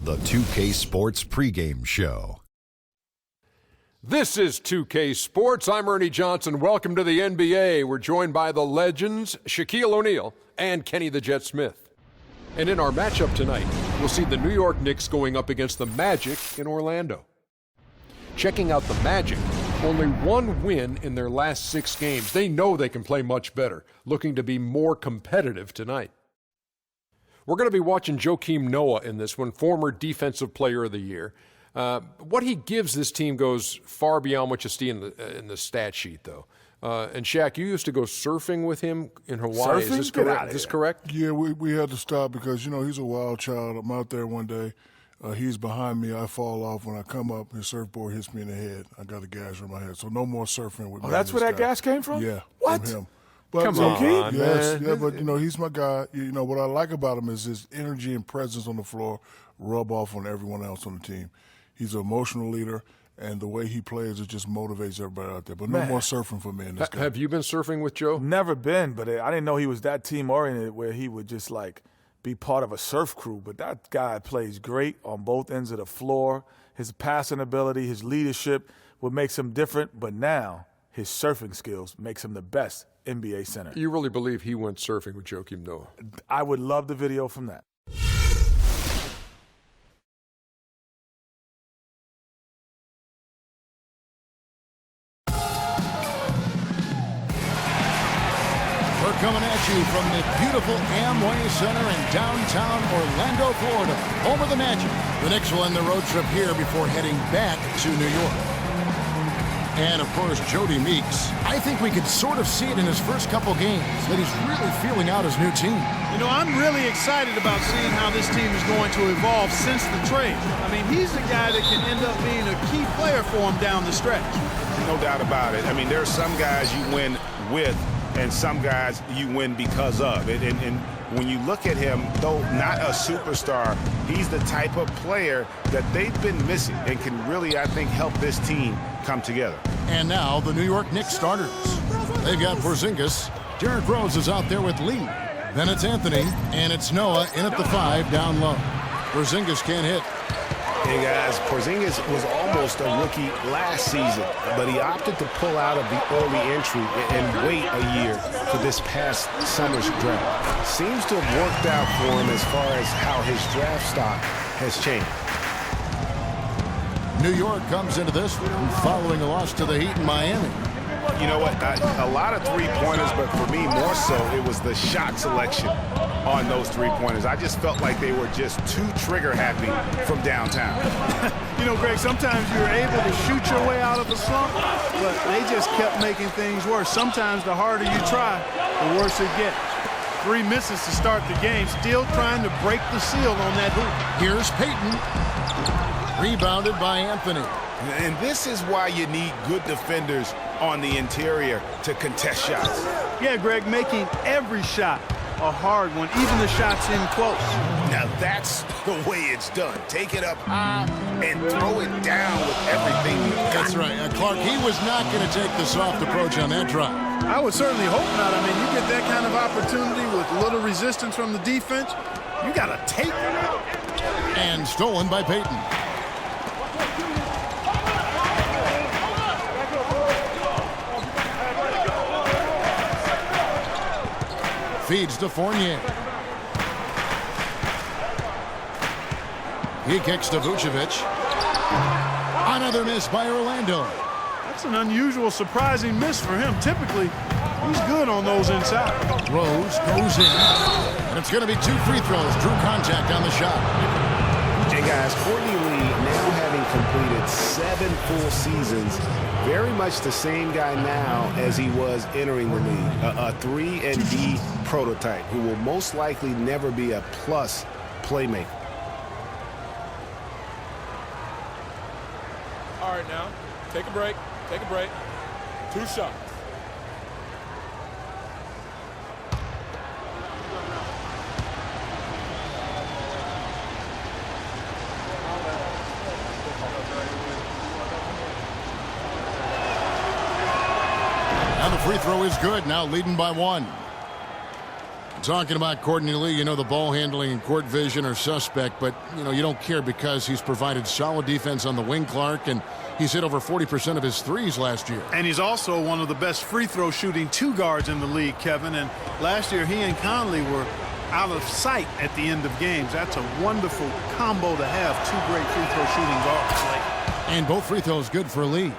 The 2K Sports Pregame Show. This is 2K Sports. I'm Ernie Johnson. Welcome to the NBA. We're joined by the legends, Shaquille O'Neal and Kenny the Jet Smith. And in our matchup tonight, we'll see the New York Knicks going up against the Magic in Orlando. Checking out the Magic, only one win in their last 6 games. They know they can play much better, looking to be more competitive tonight. We're going to be watching Joakim Noah in this one, former Defensive Player of the Year. What he gives this team goes far beyond what you see in the stat sheet, though. And Shaq, you used to go surfing with him in Hawaii. Surfing? Is this correct? Is this correct? Yeah, we had to stop because, you know, he's a wild child. I'm out there one day. He's behind me. I fall off. When I come up, his surfboard hits me in the head. I got a gash on my head. So no more surfing with me. Oh, that's where that gas came from? Yeah, what? from him. But, Come on, yes, man. yeah, but, you know, he's my guy. You know, what I like about him is his energy and presence on the floor rub off on everyone else on the team. He's an emotional leader, and the way he plays, it just motivates everybody out there. But no more surfing for me in this game. Have you been surfing with Joe? Never been, but I didn't know he was that team-oriented where he would just, like, be part of a surf crew. But that guy plays great on both ends of the floor. His passing ability, his leadership, what makes him different. But now his surfing skills makes him the best NBA center. You really believe he went surfing with Joakim Noah? I would love the video from that. We're coming at you from the beautiful Amway Center in downtown Orlando, Florida, home of the Magic. The Knicks will end the road trip here before heading back to New York. And, of course, Jody Meeks. I think we could sort of see it in his first couple games, that he's really feeling out his new team. You know, I'm really excited about seeing how this team is going to evolve since the trade. I mean, he's the guy that can end up being a key player for him down the stretch. No doubt about it. I mean, there are some guys you win with and some guys you win because of it. And when you look at him, though not a superstar, he's the type of player that they've been missing and can really, I think, help this team come together. And now the New York Knicks starters. They've got Porzingis. Derrick Rose is out there with Lee. Then it's Anthony, and it's Noah in at the 5 down low. Porzingis can't hit. Hey, guys, Porzingis was almost a rookie last season, but he opted to pull out of the early entry and wait a year for this past summer's draft. Seems to have worked out for him as far as how his draft stock has changed. New York comes into this one following a loss to the Heat in Miami. You know what? A lot of three-pointers, but for me, more so, it was the shot selection on those three-pointers. I just felt like they were just too trigger-happy from downtown. You know, Greg, sometimes you're able to shoot your way out of a slump, but they just kept making things worse. Sometimes the harder you try, the worse it gets. 3 misses to start the game, still trying to break the seal on that hoop. Here's Payton. Rebounded by Anthony. And this is why you need good defenders on the interior to contest shots. Yeah, Greg, making every shot a hard one, even the shots in close. Now that's the way it's done. Take it up high and throw it down with everything you've got. That's right. Clark, he was not going to take the soft approach on that drive. I would certainly hope not. I mean, you get that kind of opportunity with little resistance from the defense, you got to take it. And stolen by Payton. Feeds to Fournier. He kicks to Vucevic. Another miss by Orlando. That's an unusual, surprising miss for him. Typically, he's good on those inside. Rose goes in. And it's going to be 2 free throws. Drew contact on the shot. Hey, guys, Courtney Lee, now having completed 7 full seasons, very much the same guy now as he was entering the league. A 3-and-D prototype who will most likely never be a plus playmaker. All right, now, take a break. Take a break. 2 shots. And the free throw is good, now leading by 1. Talking about Courtney Lee, you know the ball handling and court vision are suspect, but you don't care because he's provided solid defense on the wing, Clark, and he's hit over 40% of his threes last year. And he's also one of the best free throw shooting two guards in the league, Kevin. And last year he and Conley were out of sight at the end of games. That's a wonderful combo to have, two great free throw shooting guards. And both free throws good for Lee.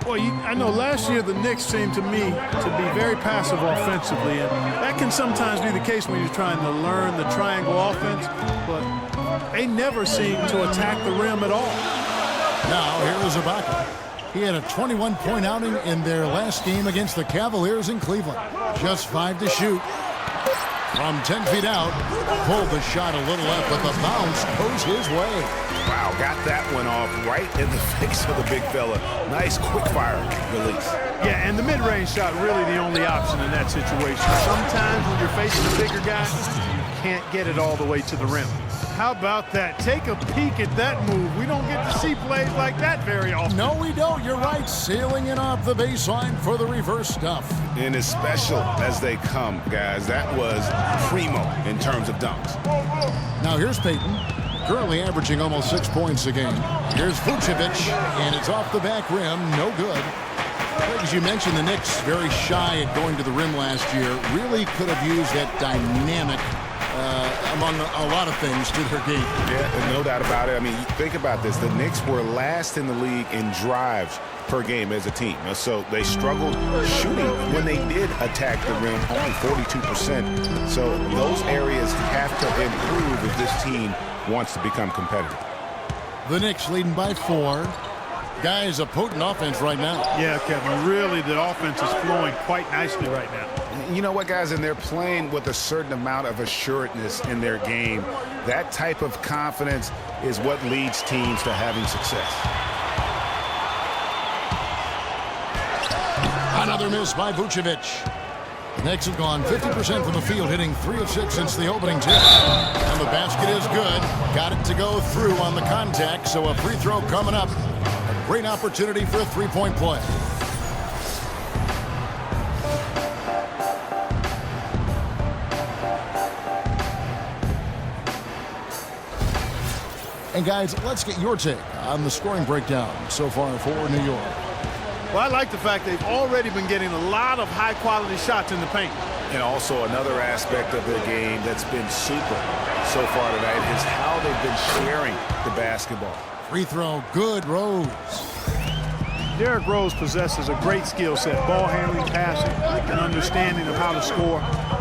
Well, I know last year the Knicks seemed to me to be very passive offensively, and that can sometimes be the case when you're trying to learn the triangle offense, but they never seem to attack the rim at all. Now, here is Ibaka. He had a 21-point outing in their last game against the Cavaliers in Cleveland. Just 5 to shoot. From 10 feet out, pulled the shot a little left, but the bounce goes his way. Wow, got that one off right in the face of the big fella. Nice quick fire release. Yeah, and the mid-range shot really the only option in that situation. Sometimes when you're facing a bigger guy, you can't get it all the way to the rim. How about that? Take a peek at that move. We don't get to see plays like that very often. No, we don't. You're right. Sailing in off the baseline for the reverse stuff. And as special as they come, guys, that was primo in terms of dunks. Now here's Payton, currently averaging almost 6 points a game. Here's Vucevic, and it's off the back rim. No good. As you mentioned, the Knicks very shy at going to the rim last year. Really could have used that dynamic among a lot of things to their game. Yeah, no doubt about it. I mean, think about this. The Knicks were last in the league in drives per game as a team. So they struggled shooting when they did attack the rim, only 42%. So those areas have to improve if this team wants to become competitive. The Knicks leading by 4. Guys, a potent offense right now. Yeah, Kevin, really the offense is flowing quite nicely right now. You know what, guys, and they're playing with a certain amount of assuredness in their game. That type of confidence is what leads teams to having success. Another miss by Vucevic. The Knicks have gone 50% from the field, hitting 3 of 6 since the opening tip. And the basket is good. Got it to go through on the contact, so a free throw coming up. A great opportunity for a three-point play. And guys, let's get your take on the scoring breakdown so far for New York. Well, I like the fact they've already been getting a lot of high-quality shots in the paint. And also another aspect of their game that's been super so far tonight is how they've been sharing the basketball. Free throw, good, Rose. Derrick Rose possesses a great skill set, ball handling, passing, and understanding of how to score.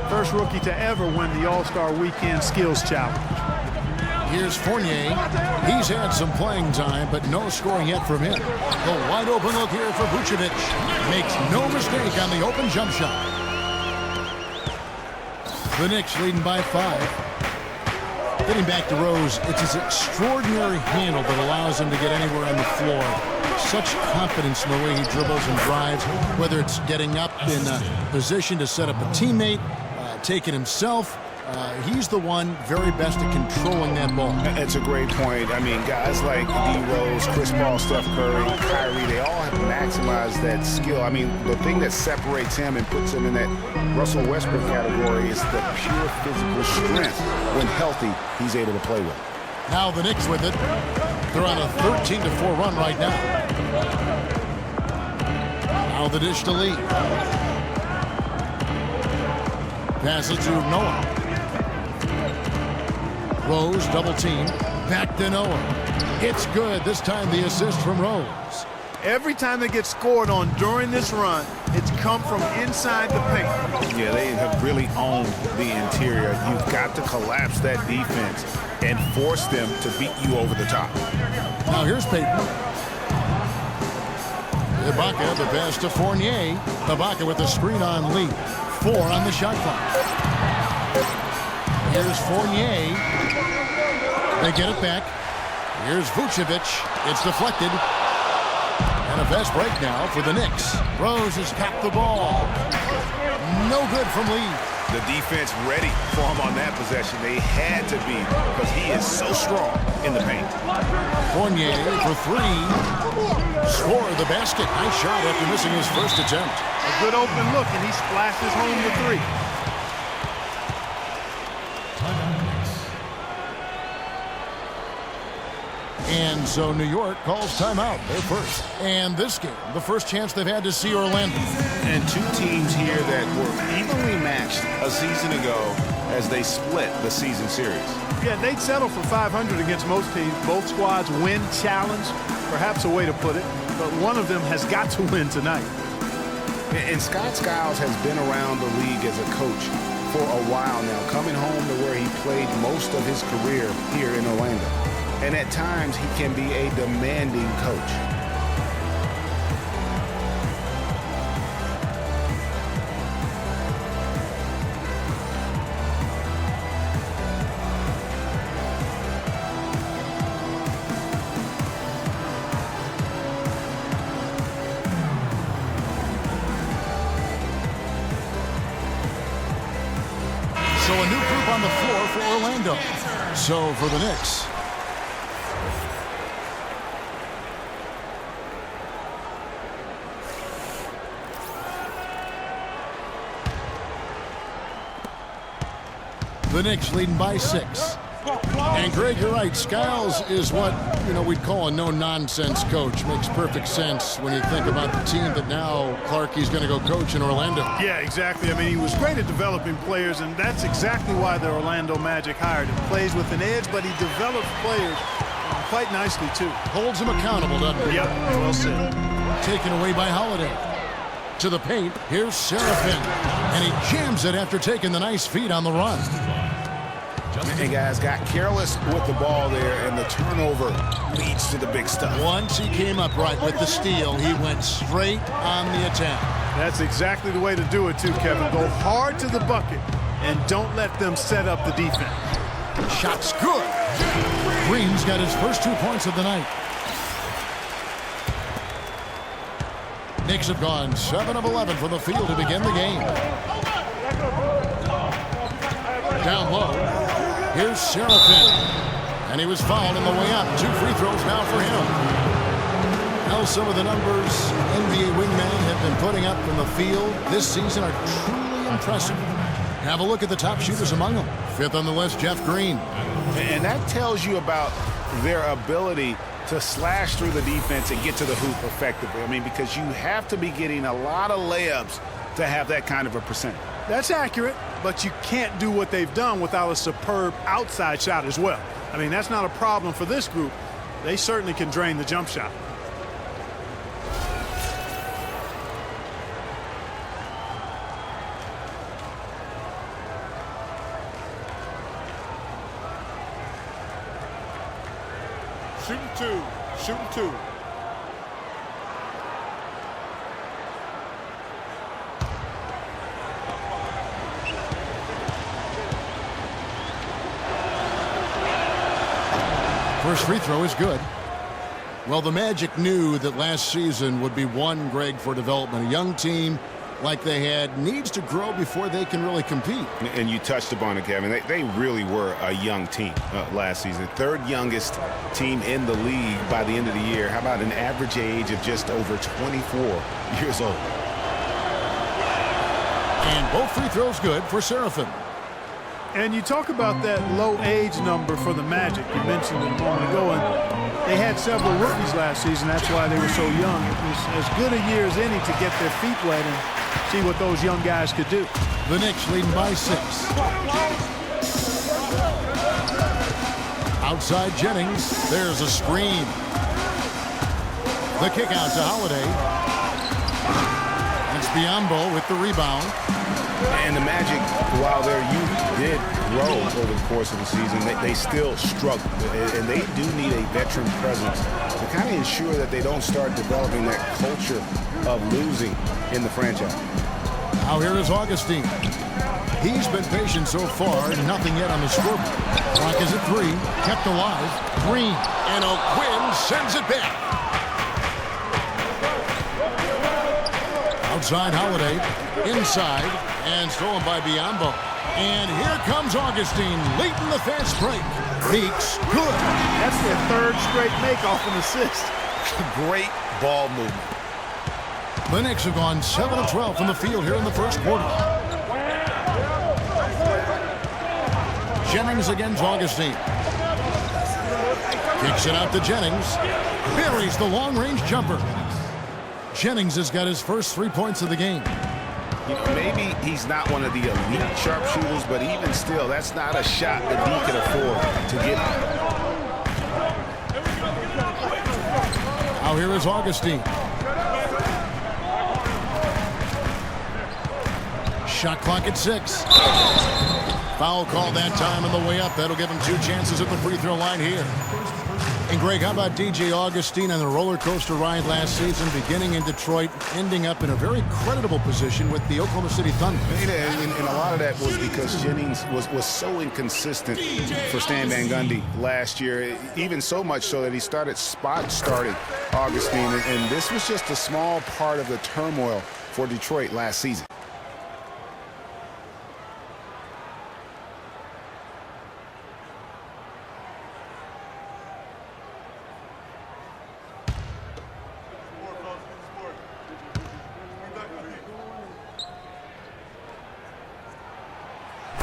First rookie to ever win the All-Star Weekend Skills Challenge. Here's Fournier. He's had some playing time, but no scoring yet from him. The wide open look here for Vucevic. Makes no mistake on the open jump shot. The Knicks leading by 5. Getting back to Rose, it's his extraordinary handle that allows him to get anywhere on the floor. Such confidence in the way he dribbles and drives, whether it's getting up in a position to set up a teammate, taking himself. He's the one very best at controlling that ball. It's a great point. I mean, guys like D. Rose, Chris Paul, Steph Curry, Kyrie, they all have maximized that skill. I mean, the thing that separates him and puts him in that Russell Westbrook category is the pure physical strength. When healthy, he's able to play with. Now the Knicks with it. They're on a 13-4 run right now. Now the dish to Lee. Pass it to Noah. Rose double team. Back to Noah. It's good. This time the assist from Rose. Every time they get scored on during this run, it's come from inside the paint. Yeah, they have really owned the interior. You've got to collapse that defense and force them to beat you over the top. Now here's Payton. Ibaka, the pass to Fournier. Ibaka with the screen on Lee. 4 on the shot clock. Here's Fournier. They get it back. Here's Vucevic. It's deflected. And a fast break now for the Knicks. Rose has capped the ball. No good from Lee. The defense ready for him on that possession. They had to be because he is so strong in the paint. Fournier for 3. Score the basket. Nice shot after missing his first attempt. A good open look, and he splashes home the 3. And so New York calls timeout. They're first. And this game, the first chance they've had to see Orlando. And two teams here that were evenly matched a season ago as they split the season series. Yeah, they'd settle for 500 against most teams. Both squads win challenge, perhaps a way to put it. But one of them has got to win tonight. And Scott Skiles has been around the league as a coach for a while now, coming home to where he played most of his career here in Orlando. And at times, he can be a demanding coach. So a new group on the floor for Orlando. So for the Knicks, the Knicks leading by 6. And Greg, you're right. Skiles is what, we'd call a no-nonsense coach. Makes perfect sense when you think about the team that now Clarkie's going to go coach in Orlando. Yeah, exactly. I mean, he was great at developing players, and that's exactly why the Orlando Magic hired him. Plays with an edge, but he develops players quite nicely, too. Holds him accountable, doesn't he? Yep, well said. Taken away by Holiday. To the paint, here's Seraphin. And he jams it after taking the nice feed on the run. And guys got careless with the ball there, and the turnover leads to the big stuff. Once he came up right with the steal, he went straight on the attack. That's exactly the way to do it, too, Kevin. Go hard to the bucket, and don't let them set up the defense. Shot's good. Green's got his first 2 points of the night. Knicks have gone 7 of 11 from the field to begin the game. Down low, here's Seraphin. And he was fouled on the way up. 2 free throws now for him. Now some of the numbers NBA wingmen have been putting up from the field this season are truly impressive. Have a look at the top shooters among them. 5th on the list, Jeff Green. And that tells you about their ability to slash through the defense and get to the hoop effectively. I mean, because you have to be getting a lot of layups to have that kind of a percentage. That's accurate, but you can't do what they've done without a superb outside shot as well. I mean, that's not a problem for this group. They certainly can drain the jump shot. Shooting 2. Shooting 2. First free throw is good. Well, the Magic knew that last season would be one, Greg, for development. A young team like they had needs to grow before they can really compete. And you touched upon it, Kevin. They really were a young team last season. 3rd youngest team in the league by the end of the year. How about an average age of just over 24 years old? And both free throws good for Seraphin. And you talk about that low age number for the Magic. You mentioned it a moment ago, and they had several rookies last season. That's why they were so young. It was as good a year as any to get their feet wet and see what those young guys could do. The Knicks leading by 6. Outside Jennings. There's a screen. The kick out to Holiday. It's Biyombo with the rebound. And the Magic, while their youth did grow over the course of the season, they still struggle. And they do need a veteran presence to kind of ensure that they don't start developing that culture of losing in the franchise. Now here is Augustine. He's been patient so far, nothing yet on the scoreboard. Clock is at 3, kept alive. Green, and O'Quinn sends it back. Outside Holiday, inside, and stolen by Biyombo. And here comes Augustine, late in the fast break. Beaks, good. That's their 3rd straight make-off and assist. Great ball movement. The Knicks have gone 7 of 12 from the field here in the first quarter. Jennings against Augustine. Kicks it out to Jennings. Buries the long-range jumper. Jennings has got his first 3 points of the game. You know, maybe he's not one of the elite sharpshooters, but even still, that's not a shot that he can afford to get. Now here is Augustine. Shot clock at 6. Foul call that time on the way up. That'll give him 2 chances at the free throw line here. And Greg, how about DJ Augustine on the roller coaster ride last season, beginning in Detroit, ending up in a very creditable position with the Oklahoma City Thunder? And a lot of that was because Jennings was so inconsistent for Stan Van Gundy last year, even so much so that he started starting Augustine. And this was just a small part of the turmoil for Detroit last season.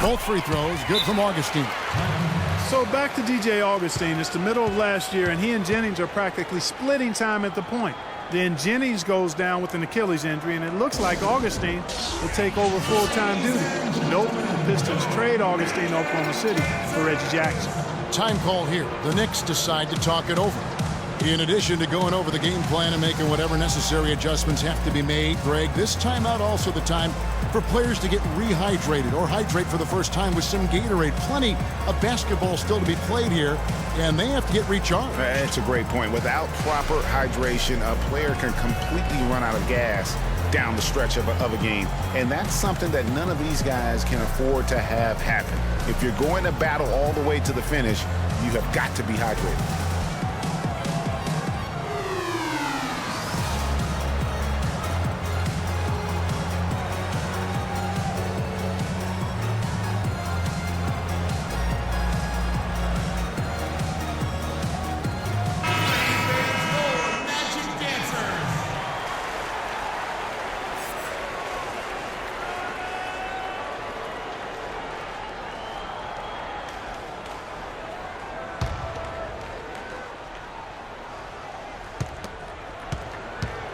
Both free throws, good from Augustine. So back to DJ Augustine. It's the middle of last year, and he and Jennings are practically splitting time at the point. Then Jennings goes down with an Achilles injury, and it looks like Augustine will take over full-time duty. Nope, the Pistons trade Augustine to Oklahoma City for Reggie Jackson. Time call here. The Knicks decide to talk it over. In addition to going over the game plan and making whatever necessary adjustments have to be made, Greg, this timeout also the time for players to get rehydrated or hydrate for the first time with some Gatorade. Plenty of basketball still to be played here, and they have to get recharged. That's a great point. Without proper hydration, a player can completely run out of gas down the stretch of a game, and that's something that none of these guys can afford to have happen. If you're going to battle all the way to the finish, you have got to be hydrated.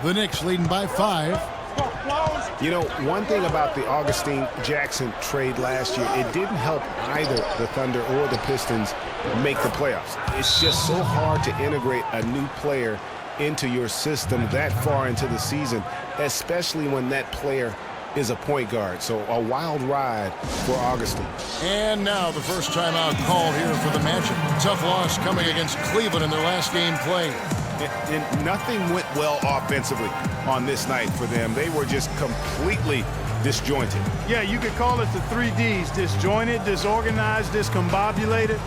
The Knicks leading by 5. You know, one thing about the Augustine-Jackson trade last year, it didn't help either the Thunder or the Pistons make the playoffs. It's just so hard to integrate a new player into your system that far into the season, especially when that player is a point guard. So a wild ride for Augustine. And now the first timeout call here for the Magic. Tough loss coming against Cleveland in their last game played. And nothing went well offensively on this night for them. They were just completely disjointed. Yeah, you could call it the 3 Ds: disjointed, disorganized, discombobulated,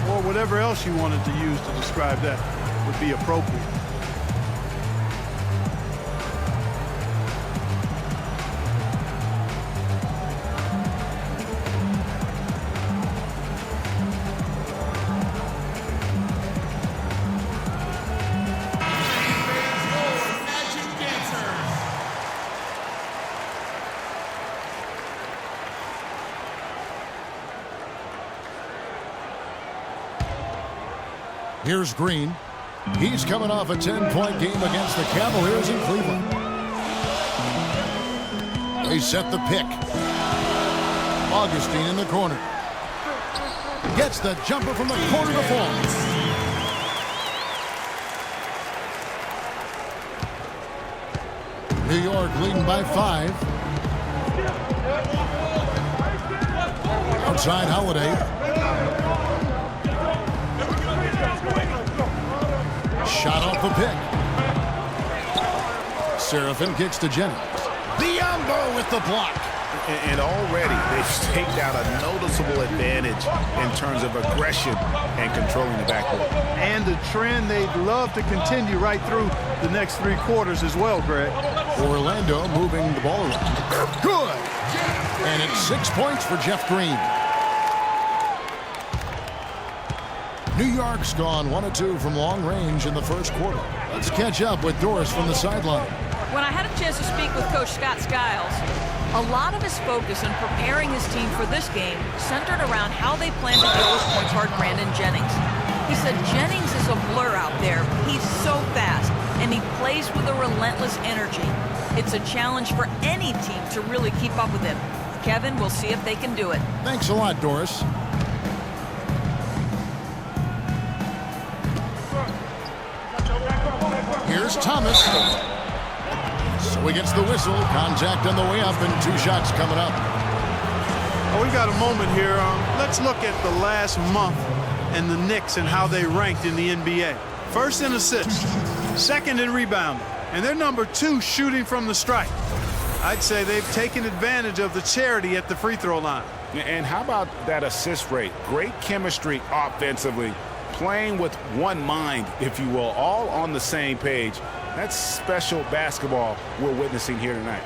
or whatever else you wanted to use to describe that would be appropriate. Here's Green. He's coming off a 10-point game against the Cavaliers in Cleveland. They set the pick. Augustine in the corner. Gets the jumper from the corner to fall. New York leading by 5. Outside Holiday. Shot off the pick. Seraphin kicks to Jennings. Biombo with the block. And already they've staked out a noticeable advantage in terms of aggression and controlling the backcourt. And the trend they'd love to continue right through the next 3 quarters as well, Greg. Orlando moving the ball around. Good. And it's 6 points for Jeff Green. New York's gone 1 of 2 from long range in the first quarter. Let's catch up with Doris from the sideline. When I had a chance to speak with Coach Scott Skiles, a lot of his focus in preparing his team for this game centered around how they plan to deal with point guard Brandon Jennings. He said Jennings is a blur out there. He's so fast, and he plays with a relentless energy. It's a challenge for any team to really keep up with him. Kevin, we'll see if they can do it. Thanks a lot, Doris. Here's Thomas. So he gets the whistle. Contact on the way up and 2 shots coming up. Oh, we got a moment here. Let's look at the last month and the Knicks and how they ranked in the NBA. First in assists, second in rebounding, and they're number 2 shooting from the stripe. I'd say they've taken advantage of the charity at the free throw line. And how about that assist rate? Great chemistry offensively, playing with one mind, if you will, all on the same page. That's special basketball we're witnessing here tonight.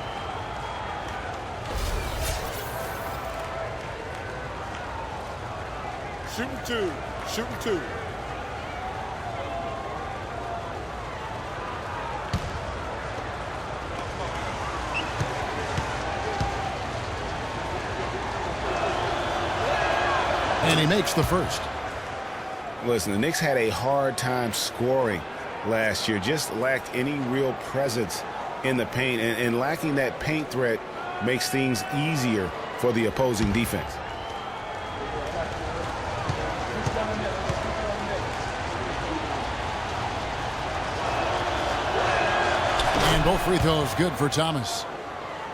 Shooting 2. Shooting 2. And he makes the first. Listen, the Knicks had a hard time scoring last year. Just lacked any real presence in the paint. And lacking that paint threat makes things easier for the opposing defense. And both free throws good for Thomas.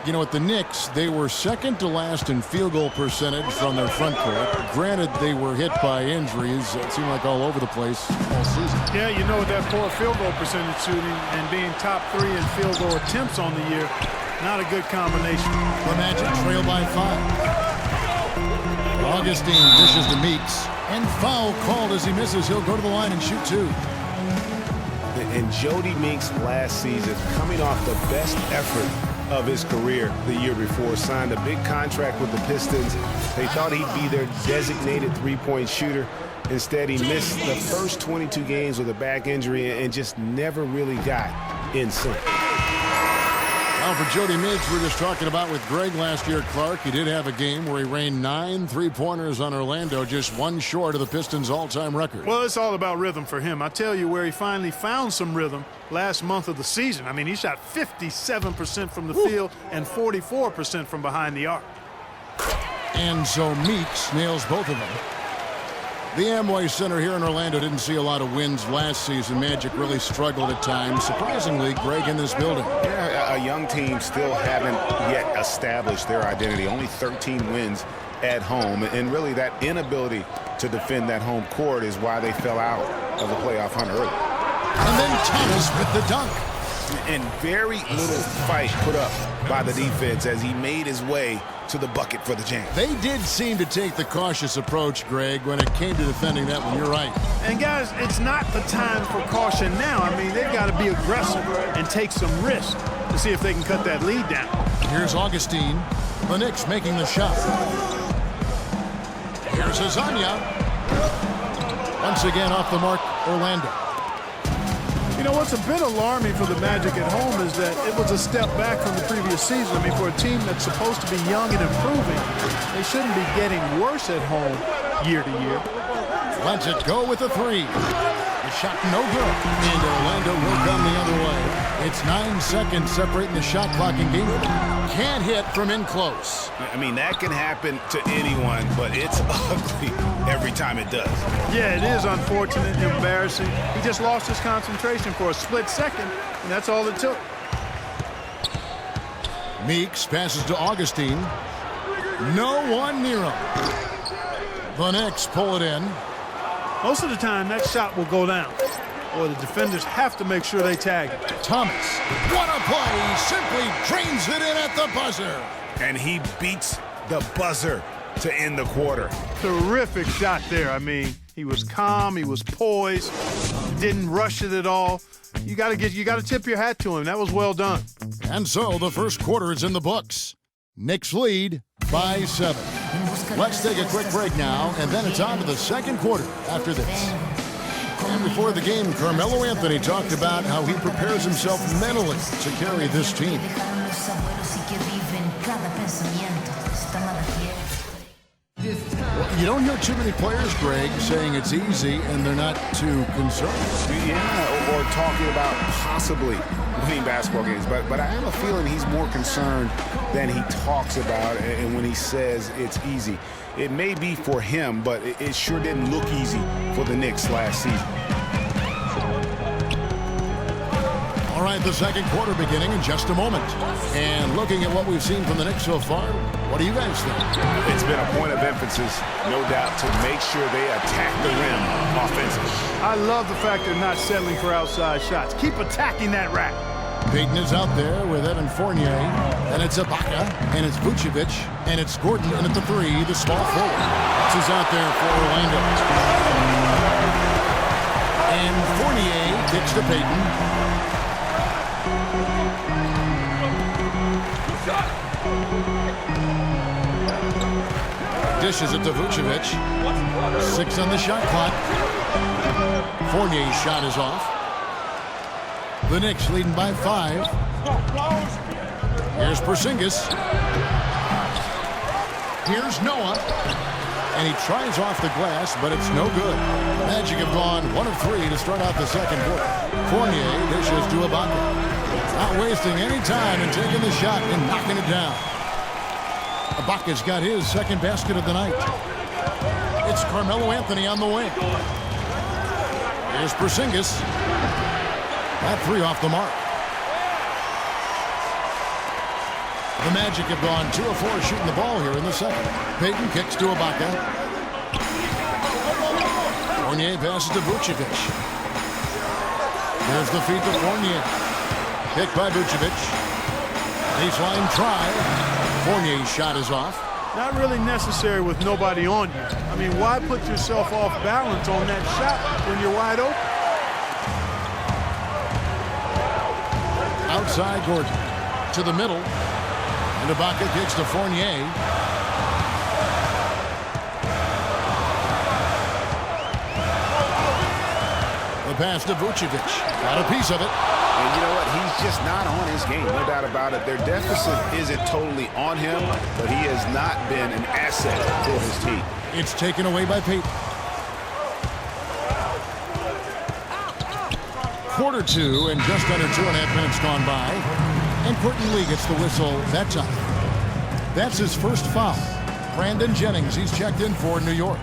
You know, at the Knicks, they were second to last in field goal percentage from their front court. Granted, they were hit by injuries. It seemed like all over the place all season. Yeah, you know, with that poor field goal percentage shooting and being top 3 in field goal attempts on the year, not a good combination. The Magic trail by 5. Augustine dishes to Meeks. And foul called as he misses. He'll go to the line and shoot 2. And Jody Meeks last season, coming off the best effort of his career the year before, signed a big contract with the Pistons. They thought he'd be their designated three-point shooter. Instead, he missed the first 22 games with a back injury and just never really got in sync. Well, for Jody Meeks, we're just talking about with Greg last year, Clark. He did have a game where he rained 9 3-pointers on Orlando, just 1 short of the Pistons' all-time record. Well, it's all about rhythm for him. I tell you where he finally found some rhythm last month of the season. I mean, he shot 57% from the field and 44% from behind the arc. And so Meeks nails both of them. The Amway Center here in Orlando didn't see a lot of wins last season. Magic really struggled at times. Surprisingly, Greg, in this building. Yeah, a young team still haven't yet established their identity. Only 13 wins at home. And really that inability to defend that home court is why they fell out of the playoff hunt early. And then Thomas with the dunk. And very little fight put up by the defense as he made his way to the bucket for the jam. They did seem to take the cautious approach, Greg, when it came to defending that one. You're right. And guys, it's not the time for caution now. I mean, they've got to be aggressive and take some risk to see if they can cut that lead down. Here's Augustine. The Knicks making the shot. Here's Azania. Once again off the mark, Orlando. You know, what's a bit alarming for the Magic at home is that it was a step back from the previous season. I mean, for a team that's supposed to be young and improving, they shouldn't be getting worse at home year to year. Lets it go with a 3. The shot no good. And Orlando will come the other way. It's 9 seconds separating the shot clock in game. Can't hit from in close. I mean, that can happen to anyone, but it's ugly every time it does. Yeah, it is unfortunate and embarrassing. He just lost his concentration for a split second, and that's all it took. Meeks passes to Augustine. No one near him. The Knicks pull it in. Most of the time, that shot will go down, or the defenders have to make sure they tag it. Thomas, what a play! Simply drains it in at the buzzer. And he beats the buzzer to end the quarter. Terrific shot there. I mean, he was calm, he was poised, didn't rush it at all. You got to tip your hat to him. That was well done. And so the first quarter is in the books. Knicks lead by 7. Let's take a quick break now, and then it's on to the second quarter after this. And before the game, Carmelo Anthony talked about how he prepares himself mentally to carry this team. You don't hear too many players, Greg, saying it's easy and they're not too concerned. Yeah, or talking about possibly winning basketball games. But I have a feeling he's more concerned than he talks about, and when he says it's easy. It may be for him, but it sure didn't look easy for the Knicks last season. All right, the second quarter beginning in just a moment. And looking at what we've seen from the Knicks so far, what do you guys think? It's been a point of emphasis, no doubt, to make sure they attack the rim offensively. I love the fact they're not settling for outside shots. Keep attacking that rack. Payton is out there with Evan Fournier, and it's Ibaka, and it's Vucevic, and it's Gordon, and at the three, the small forward. This is out there for Orlando. And Fournier kicks to Payton. Dishes it to Vucevic. 6 on the shot clock. Fournier's shot is off. The Knicks leading by 5. Here's Porzingis. Here's Noah. And he tries off the glass, but it's no good. Magic have gone 1 of 3 to start out the second quarter. Fournier dishes to Ibaka. Not wasting any time in taking the shot and knocking it down. Ibaka's got his second basket of the night. It's Carmelo Anthony on the wing. Here's Porzingis. That 3 off the mark. The Magic have gone 2 of 4 shooting the ball here in the second. Payton kicks to Ibaka. Fournier passes to Vucevic. There's the feed to Fournier. Kick by Vucevic. Baseline try. Fournier's shot is off. Not really necessary with nobody on you. I mean, why put yourself off balance on that shot when you're wide open? Outside Gordon. To the middle. And Ibaka kicks to Fournier. The pass to Vucevic. Got a piece of it. And you know what? He's just not on his game, no doubt about it. Their deficit isn't totally on him, but he has not been an asset for his team. It's taken away by Payton. Quarter 2 and just under 2.5 minutes gone by. And Courtney Lee gets the whistle that time. That's his first foul. Brandon Jennings, he's checked in for New York.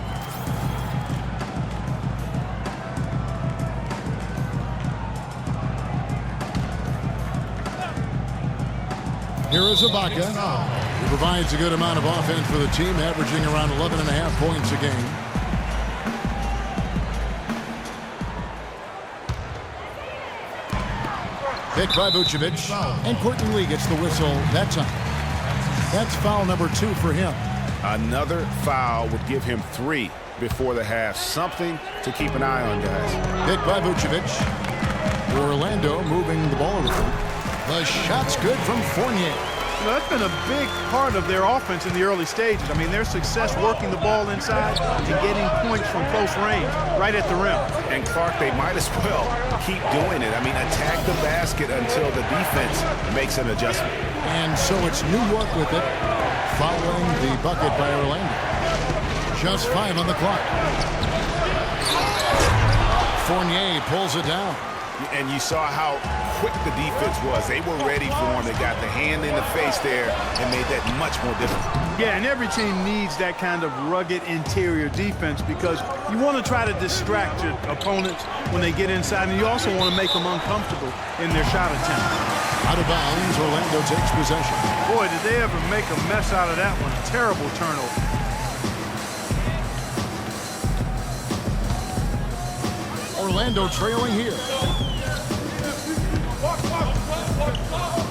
Here is Ibaka. He provides a good amount of offense for the team, averaging around 11.5 points a game. Picked by Vucevic. And Courtney Lee gets the whistle that time. That's foul number 2 for him. Another foul would give him 3 before the half. Something to keep an eye on, guys. Picked by Vucevic. Orlando moving the ball around. The shot's good from Fournier. You know, that's been a big part of their offense in the early stages. I mean, their success working the ball inside and getting points from close range right at the rim. And Clark, they might as well keep doing it. I mean, attack the basket until the defense makes an adjustment. And so it's New York with it, following the bucket by Orlando. Just 5 on the clock. Fournier pulls it down. And you saw how quick the defense was. They were ready for him. They got the hand in the face there and made that much more difficult. Yeah, and every team needs that kind of rugged interior defense because you want to try to distract your opponents when they get inside, and you also want to make them uncomfortable in their shot attempt. Out of bounds, Orlando takes possession. Boy, did they ever make a mess out of that one. Terrible turnover. Orlando trailing here.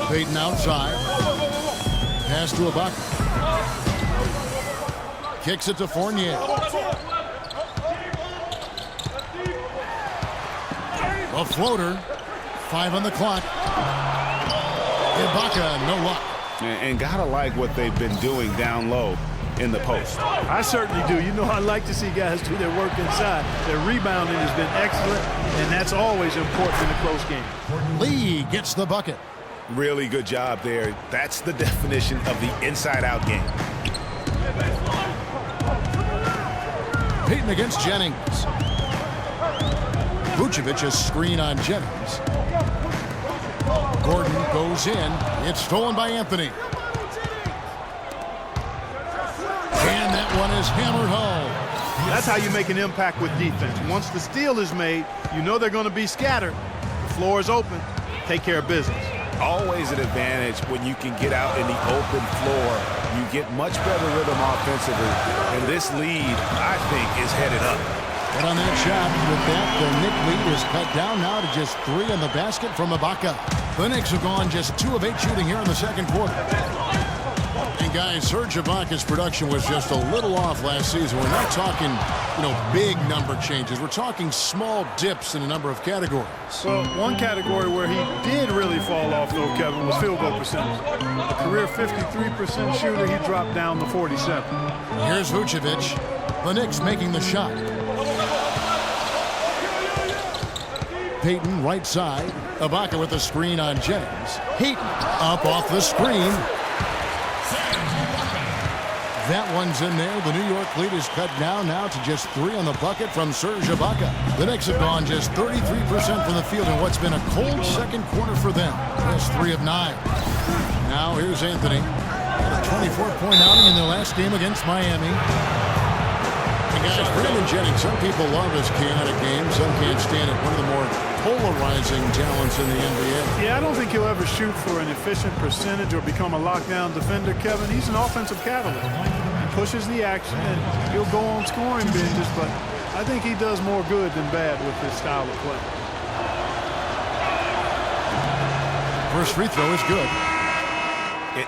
Payton outside. Pass to Ibaka. Kicks it to Fournier. A floater. 5 on the clock. Ibaka, no luck. And gotta like what they've been doing down low in the post. I certainly do. You know, I like to see guys do their work inside. Their rebounding has been excellent, and that's always important in a close game. Lee gets the bucket. Really good job there. That's the definition of the inside-out game. Payton against Jennings. Vucevic's screen on Jennings. Gordon goes in. It's stolen by Anthony. And that one is hammered home. That's how you make an impact with defense. Once the steal is made, you know they're going to be scattered. The floor is open. Take care of business. Always an advantage when you can get out in the open floor. You get much better rhythm offensively. And this lead, I think, is headed up. But on that shot, with that, the Knicks lead is cut down now to just 3 in the basket from Ibaka. The Knicks have gone just 2 of 8 shooting here in the second quarter. And guys, Serge Ibaka's production was just a little off last season. We're not talking, big number changes. We're talking small dips in a number of categories. Well, one category where he did really fall off, though, Kevin, was field goal percentage. A career 53% shooter, he dropped down to 47. Here's Vucevic. The Knicks making the shot. Payton right side. Ibaka with the screen on Jennings. Payton up off the screen. That one's in there. The New York lead is cut down now to just 3 on the bucket from Serge Ibaka. The Knicks have gone just 33% from the field in what's been a cold second quarter for them. Just 3 of 9. Now here's Anthony. Had a 24-point outing in their last game against Miami. And guys, Brandon Jennings, some people love his chaotic game. Some can't stand it. One of the more polarizing talents in the NBA. Yeah, I don't think he'll ever shoot for an efficient percentage or become a lockdown defender, Kevin. He's an offensive catalyst. He pushes the action, and he'll go on scoring binges, but I think he does more good than bad with his style of play. First free throw is good.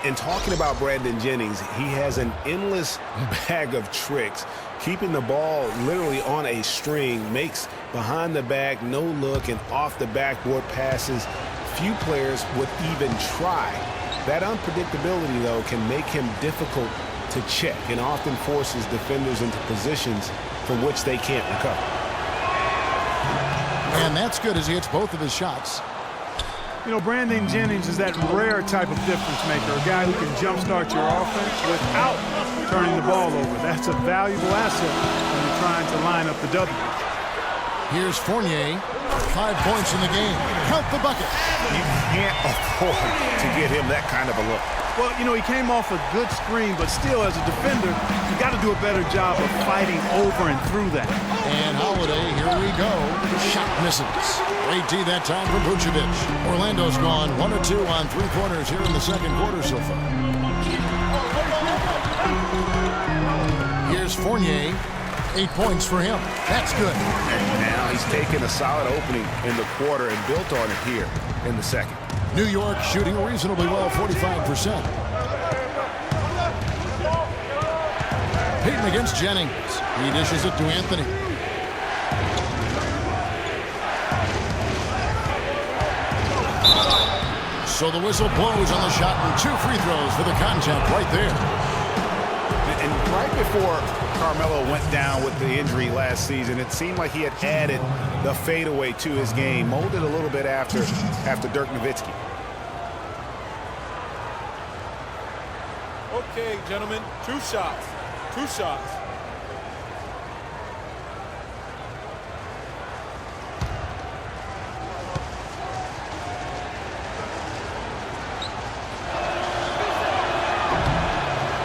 And talking about Brandon Jennings, he has an endless bag of tricks. Keeping the ball literally on a string, makes behind the back, no look, and off the backboard passes few players would even try. That unpredictability, though, can make him difficult to check and often forces defenders into positions from which they can't recover. And that's good as he hits both of his shots. Brandon Jennings is that rare type of difference maker, a guy who can jumpstart your offense without turning the ball over. That's a valuable asset when you're trying to line up the W. Here's Fournier, 5 points in the game. Count the bucket. You can't afford to get him that kind of a look. Well, he came off a good screen, but still, as a defender, you got to do a better job of fighting over and through that. And Holiday, here we go. Shot misses. Great D that time for Vucevic. Orlando's gone 1 of 2 on 3 pointers here in the second quarter so far. Here's Fournier. 8 points for him. That's good. And now he's taken a solid opening in the quarter and built on it here in the second. New York shooting reasonably well, 45%. Payton against Jennings. He dishes it to Anthony. So the whistle blows on the shot and 2 free throws for the contact right there. And right before Carmelo went down with the injury last season, it seemed like he had added the fadeaway to his game, molded a little bit after Dirk Nowitzki. Okay, gentlemen, 2 shots. 2 shots.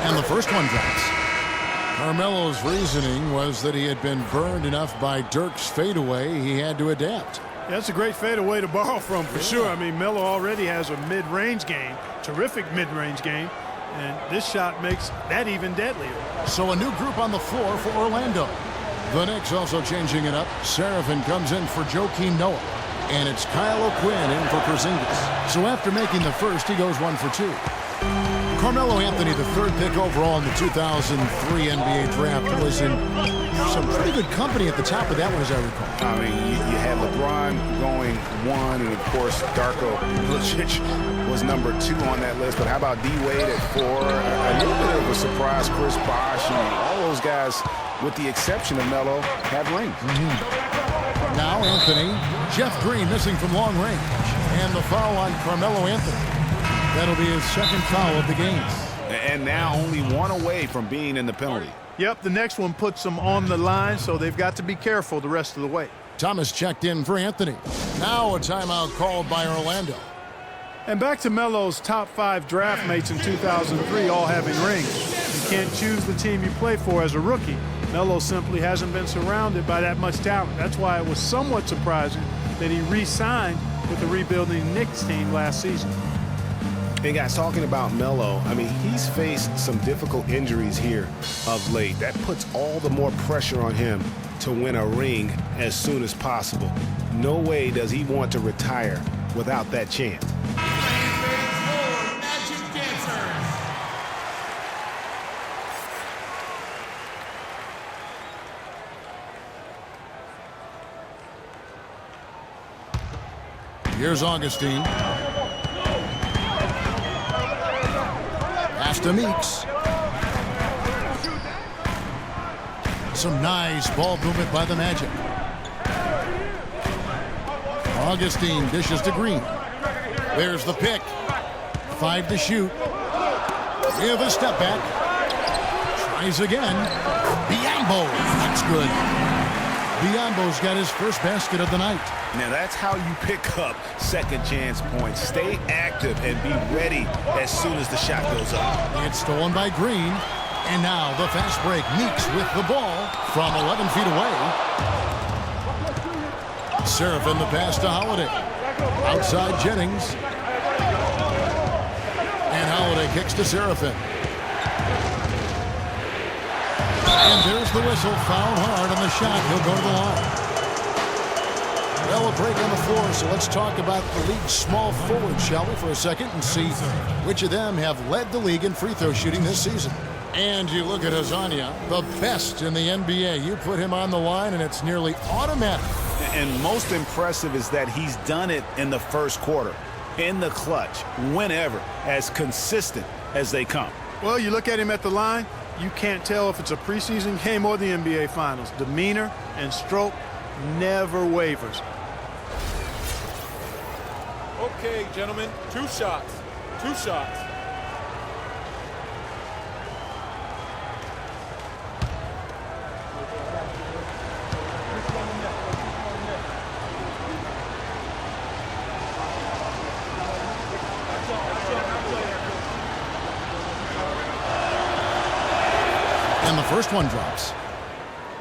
And the first one drops. Carmelo's reasoning was that he had been burned enough by Dirk's fadeaway, he had to adapt. Yeah, that's a great fadeaway to borrow from, for sure. I mean, Melo already has a mid-range game, terrific mid-range game, and this shot makes that even deadlier. So a new group on the floor for Orlando. The Knicks also changing it up. Serafin comes in for Joakim Noah, and it's Kyle O'Quinn in for Porzingis. So after making the first, he goes 1 for 2. Carmelo Anthony, the 3rd pick overall in the 2003 NBA draft, was in some pretty good company at the top of that one, as I recall. I mean, you had LeBron going 1, and of course, Darko Milicic was number 2 on that list. But how about D-Wade at 4? A little bit of a surprise, Chris Bosh, and all those guys, with the exception of Melo, have rings. Now Anthony, Jeff Green missing from long range, and the foul on Carmelo Anthony. That'll be his 2nd foul of the game. And now only one away from being in the penalty. Yep, the next one puts them on the line, so they've got to be careful the rest of the way. Thomas checked in for Anthony. Now a timeout called by Orlando. And back to Melo's top 5 draft mates in 2003 all having rings. You can't choose the team you play for as a rookie. Melo simply hasn't been surrounded by that much talent. That's why it was somewhat surprising that he re-signed with the rebuilding Knicks team last season. Hey guys, talking about Melo, I mean, he's faced some difficult injuries here of late. That puts all the more pressure on him to win a ring as soon as possible. No way does he want to retire without that chance. Here's Augustine. Pass to Meeks. Some nice ball movement by the Magic. Augustine dishes to Green. There's the pick. 5 to shoot. Give a step back. Tries again. Biyombo. That's good. Biyombo's got his first basket of the night. Now that's how you pick up second chance points. Stay active and be ready as soon as the shot goes up. It's stolen by Green. And now the fast break. Meeks with the ball from 11 feet away. Seraphin the pass to Holiday. Outside Jennings. And Holiday kicks to Seraphin. And there's the whistle. Foul hard on the shot. He'll go to the line. Well, a break on the floor, so let's talk about the league's small forwards, shall we, for a second, and see which of them have led the league in free throw shooting this season. And you look at Hazania, the best in the NBA. You put him on the line, and it's nearly automatic. And most impressive is that he's done it in the first quarter, in the clutch, whenever, as consistent as they come. Well, you look at him at the line, you can't tell if it's a preseason game or the NBA Finals. Demeanor and stroke never wavers. Okay, gentlemen, 2 shots. 2 shots. And the first one drops.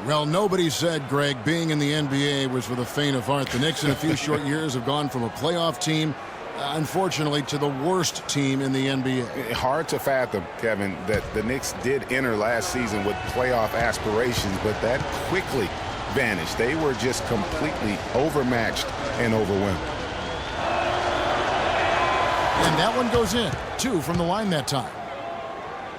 Well, nobody said, Greg, being in the NBA was for the faint of heart. The Knicks in a few short years have gone from a playoff team, unfortunately, to the worst team in the NBA. Hard to fathom, Kevin, that the Knicks did enter last season with playoff aspirations, but that quickly vanished. They were just completely overmatched and overwhelmed. And that one goes in. 2 from the line that time.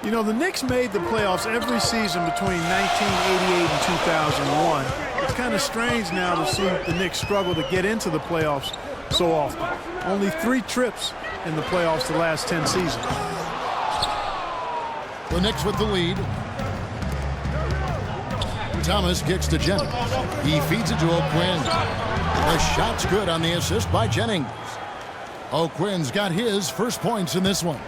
You know, the Knicks made the playoffs every season between 1988 and 2001. It's kind of strange now to see the Knicks struggle to get into the playoffs so often. Only 3 trips in the playoffs the last 10 seasons. The Knicks with the lead. Thomas kicks to Jennings. He feeds it to O'Quinn. The shot's good on the assist by Jennings. O'Quinn's got his first points in this one.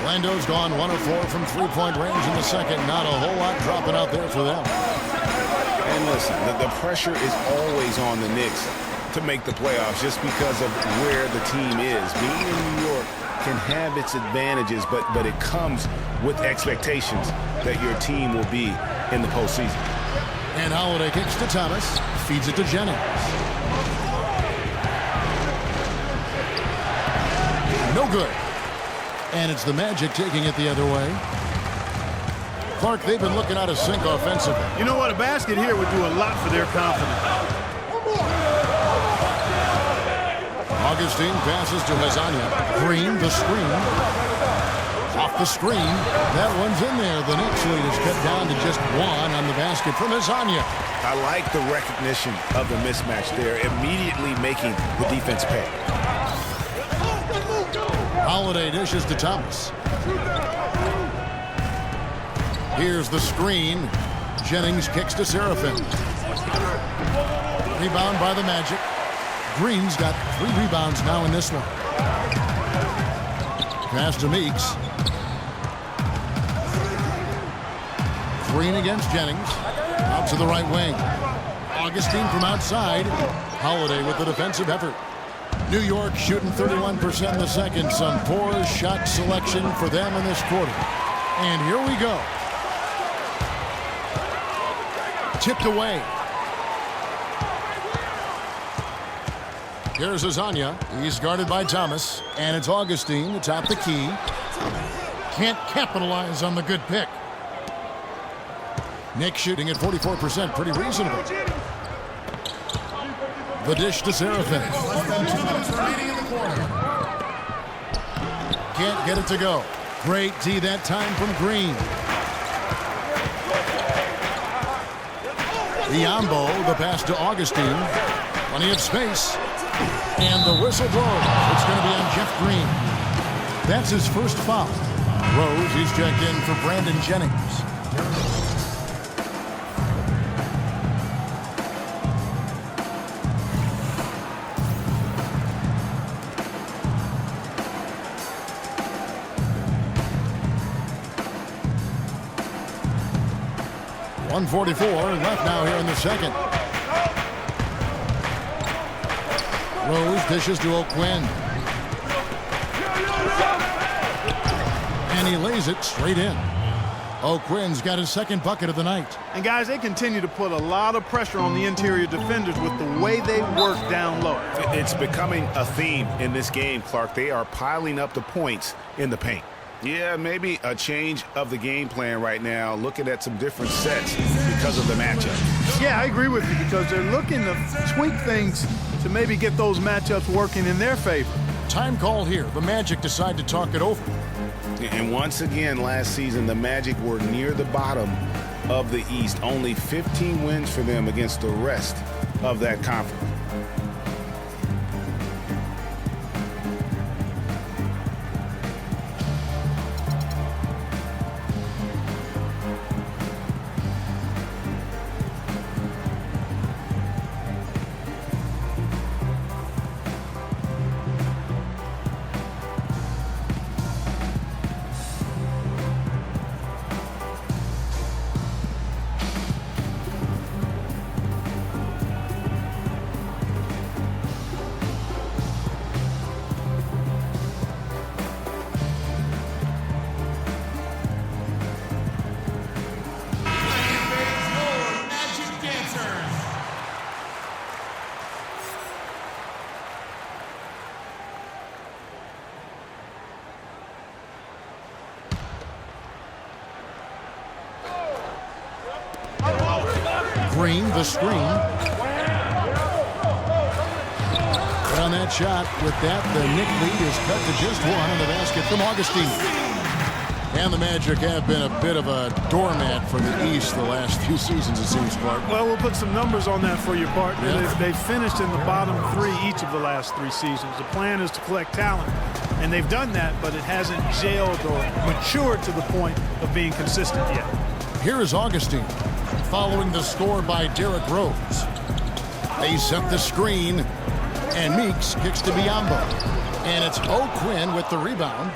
Orlando's gone 1 of 4 from 3-point range in the second. Not a whole lot dropping out there for them. And listen, the pressure is always on the Knicks to make the playoffs just because of where the team is. Being in New York can have its advantages, but it comes with expectations that your team will be in the postseason. And Holiday kicks to Thomas, feeds it to Jennings. No good. And it's the Magic taking it the other way. Clark, they've been looking out of sync offensively. You know what? A basket here would do a lot for their confidence. Augustine passes to Hazania. Green, the screen. Off the screen. That one's in there. The Knicks lead is cut down to just 1 on the basket from Hazania. I like the recognition of the mismatch there, immediately making the defense pay. Holiday dishes to Thomas. Here's the screen. Jennings kicks to Seraphin. Rebound by the Magic. Green's got 3 rebounds now in this one. Pass to Meeks. Screen against Jennings. Out to the right wing. Augustine from outside. Holiday with the defensive effort. New York shooting 31% in the second. Some poor shot selection for them in this quarter. And here we go. Tipped away. Here's Azania. He's guarded by Thomas. And it's Augustine atop the key. Can't capitalize on the good pick. Knicks shooting at 44%. Pretty reasonable. The dish to Seraphin. Can't get it to go. Great D that time from Green. Biombo, the pass to Augustine. Plenty of space. And the whistle blows. It's going to be on Jeff Green. That's his first foul. Rose, he's checked in for Brandon Jennings. .144 left now here in the second. Rose dishes to O'Quinn. And he lays it straight in. O'Quinn's got his second bucket of the night. And guys, they continue to put a lot of pressure on the interior defenders with the way they work down low. It's becoming a theme in this game, Clark. They are piling up the points in the paint. Yeah, maybe a change of the game plan right now, looking at some different sets because of the matchup. Yeah, I agree with you because they're looking to tweak things to maybe get those matchups working in their favor. Time call here. The Magic decide to talk it over. And once again, last season, the Magic were near the bottom of the East. Only 15 wins for them against the rest of that conference. Green, the screen. On that shot, with that, the Knick lead is cut to just one on the basket from Augustine. And the Magic have been a bit of a doormat from the East the last few seasons, it seems, Clark. Well, we'll put some numbers on that for you, Bart. Yeah. They've finished in the bottom three each of the last 3 seasons. The plan is to collect talent, and they've done that, but it hasn't gelled or matured to the point of being consistent yet. Here is Augustine, following the score by Derrick Rose. They set the screen, and Meeks kicks to Biombo. And it's O'Quinn with the rebound.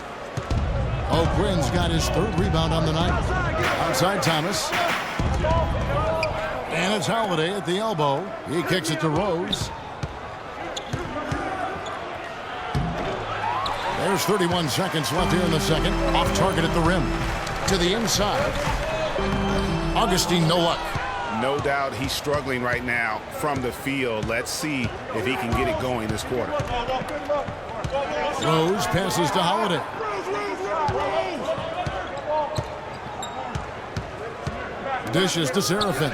O'Quinn's got his 3rd rebound on the night. Outside Thomas. And it's Holiday at the elbow. He kicks it to Rose. There's 31 seconds left here in the second. Off target at the rim. To the inside. Augustine, no luck. No doubt he's struggling right now from the field. Let's see if he can get it going this quarter. Rose passes to Holiday. Dishes to Seraphin.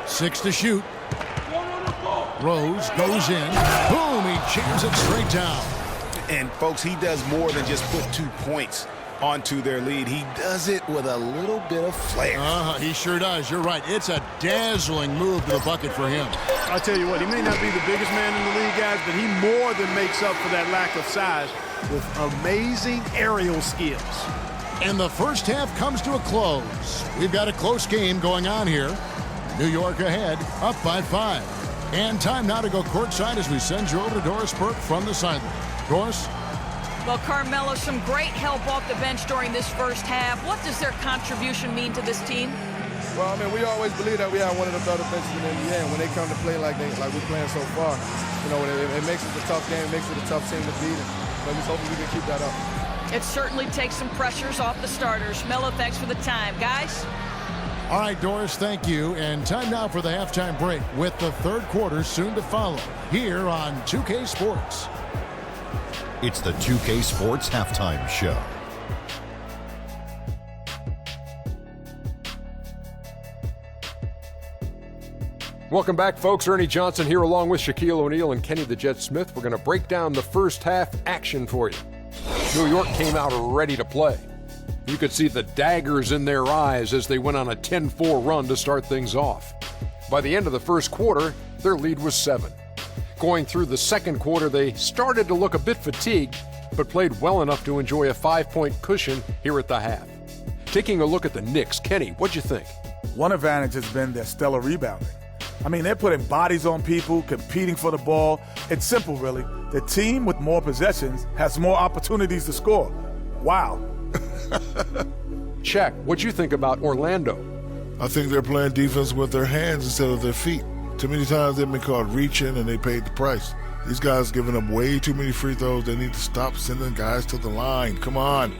6 to shoot. Rose goes in. Boom, he jams it straight down. And folks, he does more than just put 2 points onto their lead. He does it with a little bit of flair. He sure does. You're right. It's a dazzling move to the bucket for him. I'll tell you what, he may not be the biggest man in the league, guys, but he more than makes up for that lack of size with amazing aerial skills. And the first half comes to a close. We've got a close game going on here. New York ahead, up by 5. And time now to go courtside as we send you over to Doris Burke from the sideline. Doris? Well, Carmelo, some great help off the bench during this first half. What does their contribution mean to this team? Well, I mean, we always believe that we have one of the better benches in the NBA, and when they come to play like we're playing so far, you know, it makes it a tough game, it makes it a tough team to beat, but just hoping we can keep that up. It certainly takes some pressures off the starters. Melo, thanks for the time. Guys? All right, Doris, thank you. And time now for the halftime break with the third quarter soon to follow here on 2K Sports. It's the 2K Sports Halftime Show. Welcome back, folks. Ernie Johnson here along with Shaquille O'Neal and Kenny the Jet Smith. We're going to break down the first half action for you. New York came out ready to play. You could see the daggers in their eyes as they went on a 10-4 run to start things off. By the end of the first quarter, their lead was 7. Going through the second quarter, they started to look a bit fatigued, but played well enough to enjoy a 5-point cushion here at the half. Taking a look at the Knicks, Kenny, what'd you think? One advantage has been their stellar rebounding. I mean, they're putting bodies on people, competing for the ball. It's simple, really. The team with more possessions has more opportunities to score. Wow. Shaq, what'd you think about Orlando? I think they're playing defense with their hands instead of their feet. Too many times they've been caught reaching and they paid the price. These guys giving up way too many free throws. They need to stop sending guys to the line. Come on.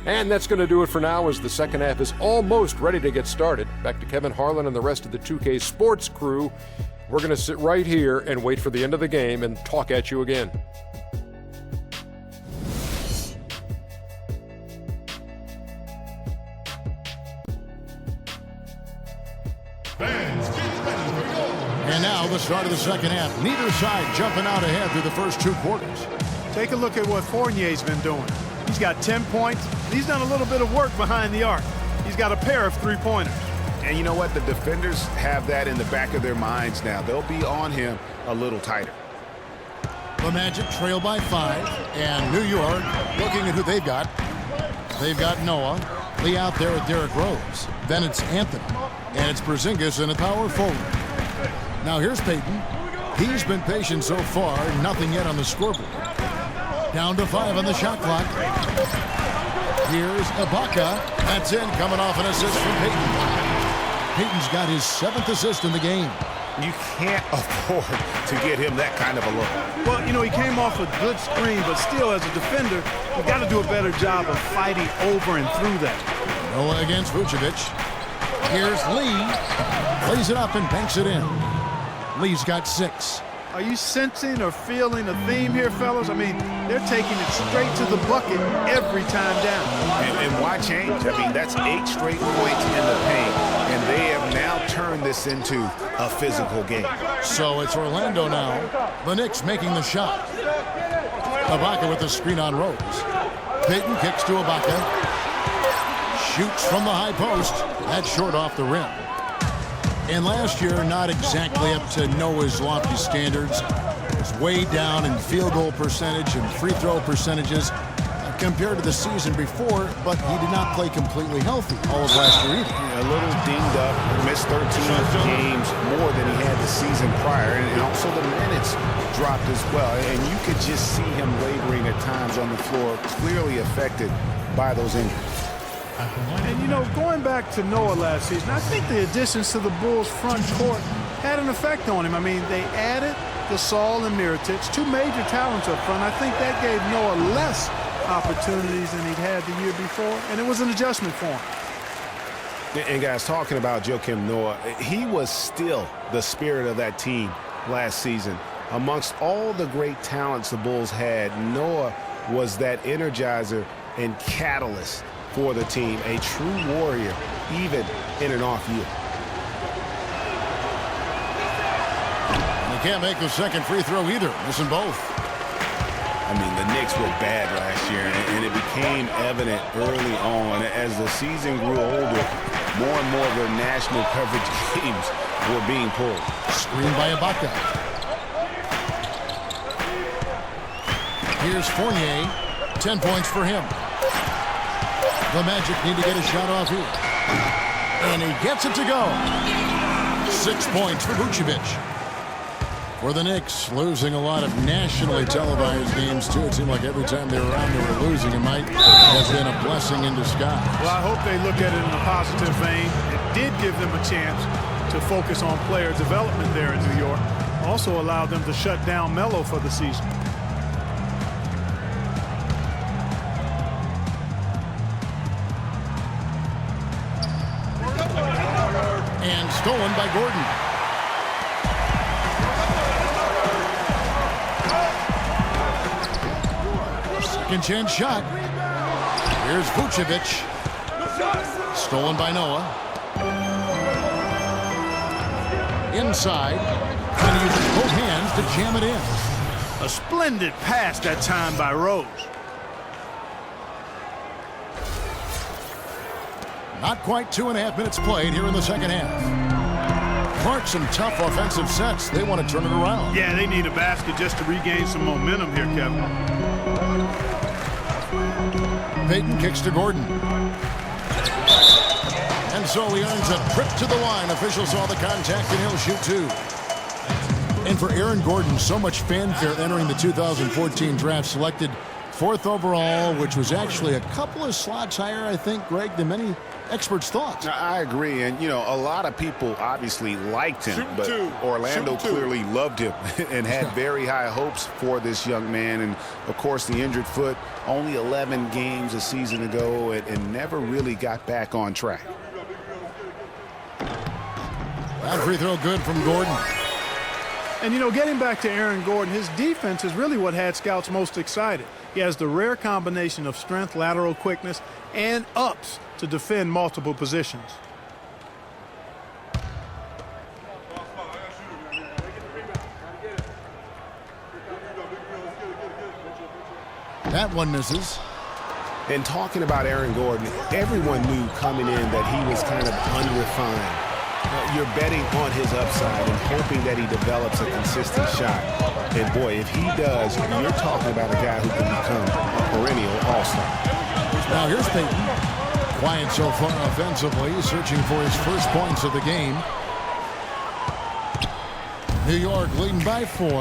And that's going to do it for now as the second half is almost ready to get started. Back to Kevin Harlan and the rest of the 2K Sports crew. We're going to sit right here and wait for the end of the game and talk at you again. And now the start of the second half. Neither side jumping out ahead through the first 2 quarters. Take a look at what Fournier's been doing. He's got 10 points. He's done a little bit of work behind the arc. He's got a pair of 3-pointers. And you know what? The defenders have that in the back of their minds now. They'll be on him a little tighter. The Magic trail by 5. And New York looking at who they've got. They've got Noah. Lee out there with Derrick Rose. Then it's Anthony. And it's Porzingis in a power forward. Now here's Payton. He's been patient so far. Nothing yet on the scoreboard. Down to 5 on the shot clock. Here's Ibaka. That's in, coming off an assist from Payton. Payton's got his 7th assist in the game. You can't afford to get him that kind of a look. Well, you know, he came off a good screen, but still, as a defender, you got to do a better job of fighting over and through that. Noah against Vucevic. Here's Lee. Plays it up and banks it in. Lee's got 6. Are you sensing or feeling a theme here, fellas? I mean, they're taking it straight to the bucket every time down. And why change? I mean, that's 8 straight points in the paint, and they have now turned this into a physical game. So it's Orlando now. The Knicks making the shot. Ibaka with the screen on Rose. Payton kicks to Ibaka. Shoots from the high post. That's short off the rim. And last year, not exactly up to Noah's lofty standards. It was way down in field goal percentage and free throw percentages compared to the season before, but he did not play completely healthy all of last year either. A little dinged up, missed 13 games more than he had the season prior, and also the minutes dropped as well. And you could just see him wavering at times on the floor, clearly affected by those injuries. And, you know, going back to Noah last season, I think the additions to the Bulls' front court had an effect on him. I mean, they added Gasol and Mirotic, 2 major talents up front. I think that gave Noah less opportunities than he'd had the year before, and it was an adjustment for him. And, guys, talking about Joakim Noah, he was still the spirit of that team last season. Amongst all the great talents the Bulls had, Noah was that energizer and catalyst for the team, a true warrior, even in an off year. And they can't make the second free throw either, missing both. I mean, the Knicks were bad last year, and it became evident early on. As the season grew older, more and more of their national coverage games were being pulled. Screen by Ibaka. Here's Fournier, 10 points for him. The Magic need to get a shot off here. And he gets it to go. 6 points for Vucevic. For the Knicks, losing a lot of nationally televised games, too. It seemed like every time they were around, they were losing. It might have been a blessing in disguise. Well, I hope they look at it in a positive vein. It did give them a chance to focus on player development there in New York. Also allowed them to shut down Melo for the season. And stolen by Gordon. Second chance shot. Here's Vucevic. Stolen by Noah. Inside. And he uses both hands to jam it in. A splendid pass that time by Rose. Not quite 2.5 minutes played here in the second half. Clark, some tough offensive sets. They want to turn it around. Yeah, they need a basket just to regain some momentum here, Kevin. Payton kicks to Gordon. And so he earns a trip to the line. Officials saw the contact and he'll shoot two. And for Aaron Gordon, so much fanfare entering the 2014 draft, selected 4th overall, which was actually a couple of slots higher, I think, Greg, than many experts thought. I agree. And, you know, a lot of people obviously liked him, but Orlando clearly loved him and had very high hopes for this young man. And, of course, the injured foot, only 11 games a season ago and never really got back on track. That free throw good from Gordon. And, you know, getting back to Aaron Gordon, his defense is really what had scouts most excited. He has the rare combination of strength, lateral quickness, and ups to defend multiple positions. That one misses. And talking about Aaron Gordon, everyone knew coming in that he was kind of unrefined. You're betting on his upside and hoping that he develops a consistent shot. And boy, if he does, you're talking about a guy who can become a perennial all-star. Now here's Payton. Quiet so far offensively, searching for his first points of the game. New York leading by 4.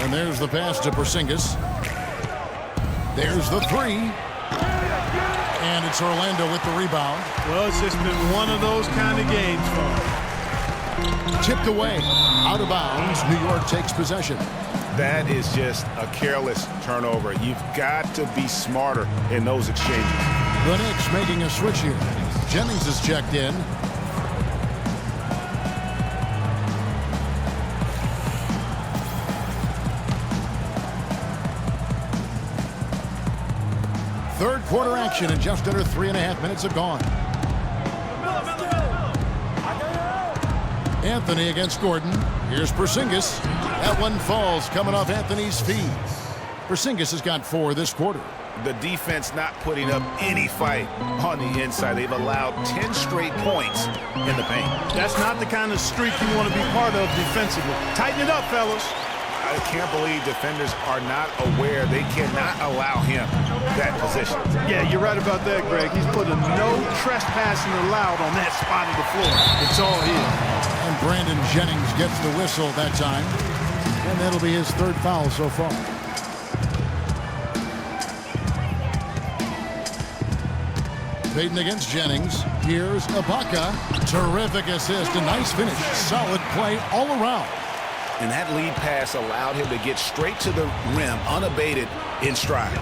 And there's the pass to Porzingis. There's the 3. And it's Orlando with the rebound. Well, it's just been one of those kind of games for him. Tipped away, out of bounds. New York takes possession. That is just a careless turnover. You've got to be smarter in those exchanges. The Knicks making a switch here. Jennings is checked in. Third quarter action and just under 3.5 minutes have gone. Anthony against Gordon. Here's Porzingis. That one falls coming off Anthony's feet. Porzingis has got 4 this quarter. The defense not putting up any fight on the inside. They've allowed 10 straight points in the paint. That's not the kind of streak you want to be part of defensively. Tighten it up, fellas. I can't believe defenders are not aware they cannot allow him that position. Yeah, you're right about that, Greg. He's put a no trespassing allowed on that spot of the floor. It's all his. And Brandon Jennings gets the whistle that time. And that'll be his 3rd foul so far. Payton against Jennings. Here's Ibaka. Terrific assist. A nice finish. Solid play all around. And that lead pass allowed him to get straight to the rim, unabated in stride.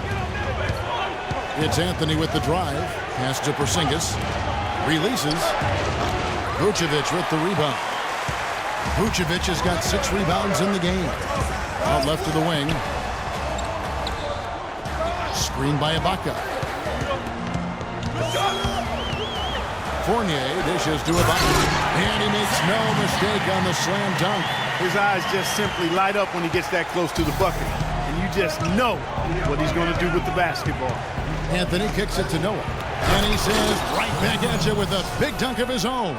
It's Anthony with the drive. Pass to Porzingis. Releases. Vucevic with the rebound. Vucevic has got 6 rebounds in the game. Out left to the wing. Screen by Ibaka. Fournier dishes to Ibaka. And he makes no mistake on the slam dunk. His eyes just simply light up when he gets that close to the bucket. And you just know what he's going to do with the basketball. Anthony kicks it to Noah. And he says right back at you with a big dunk of his own.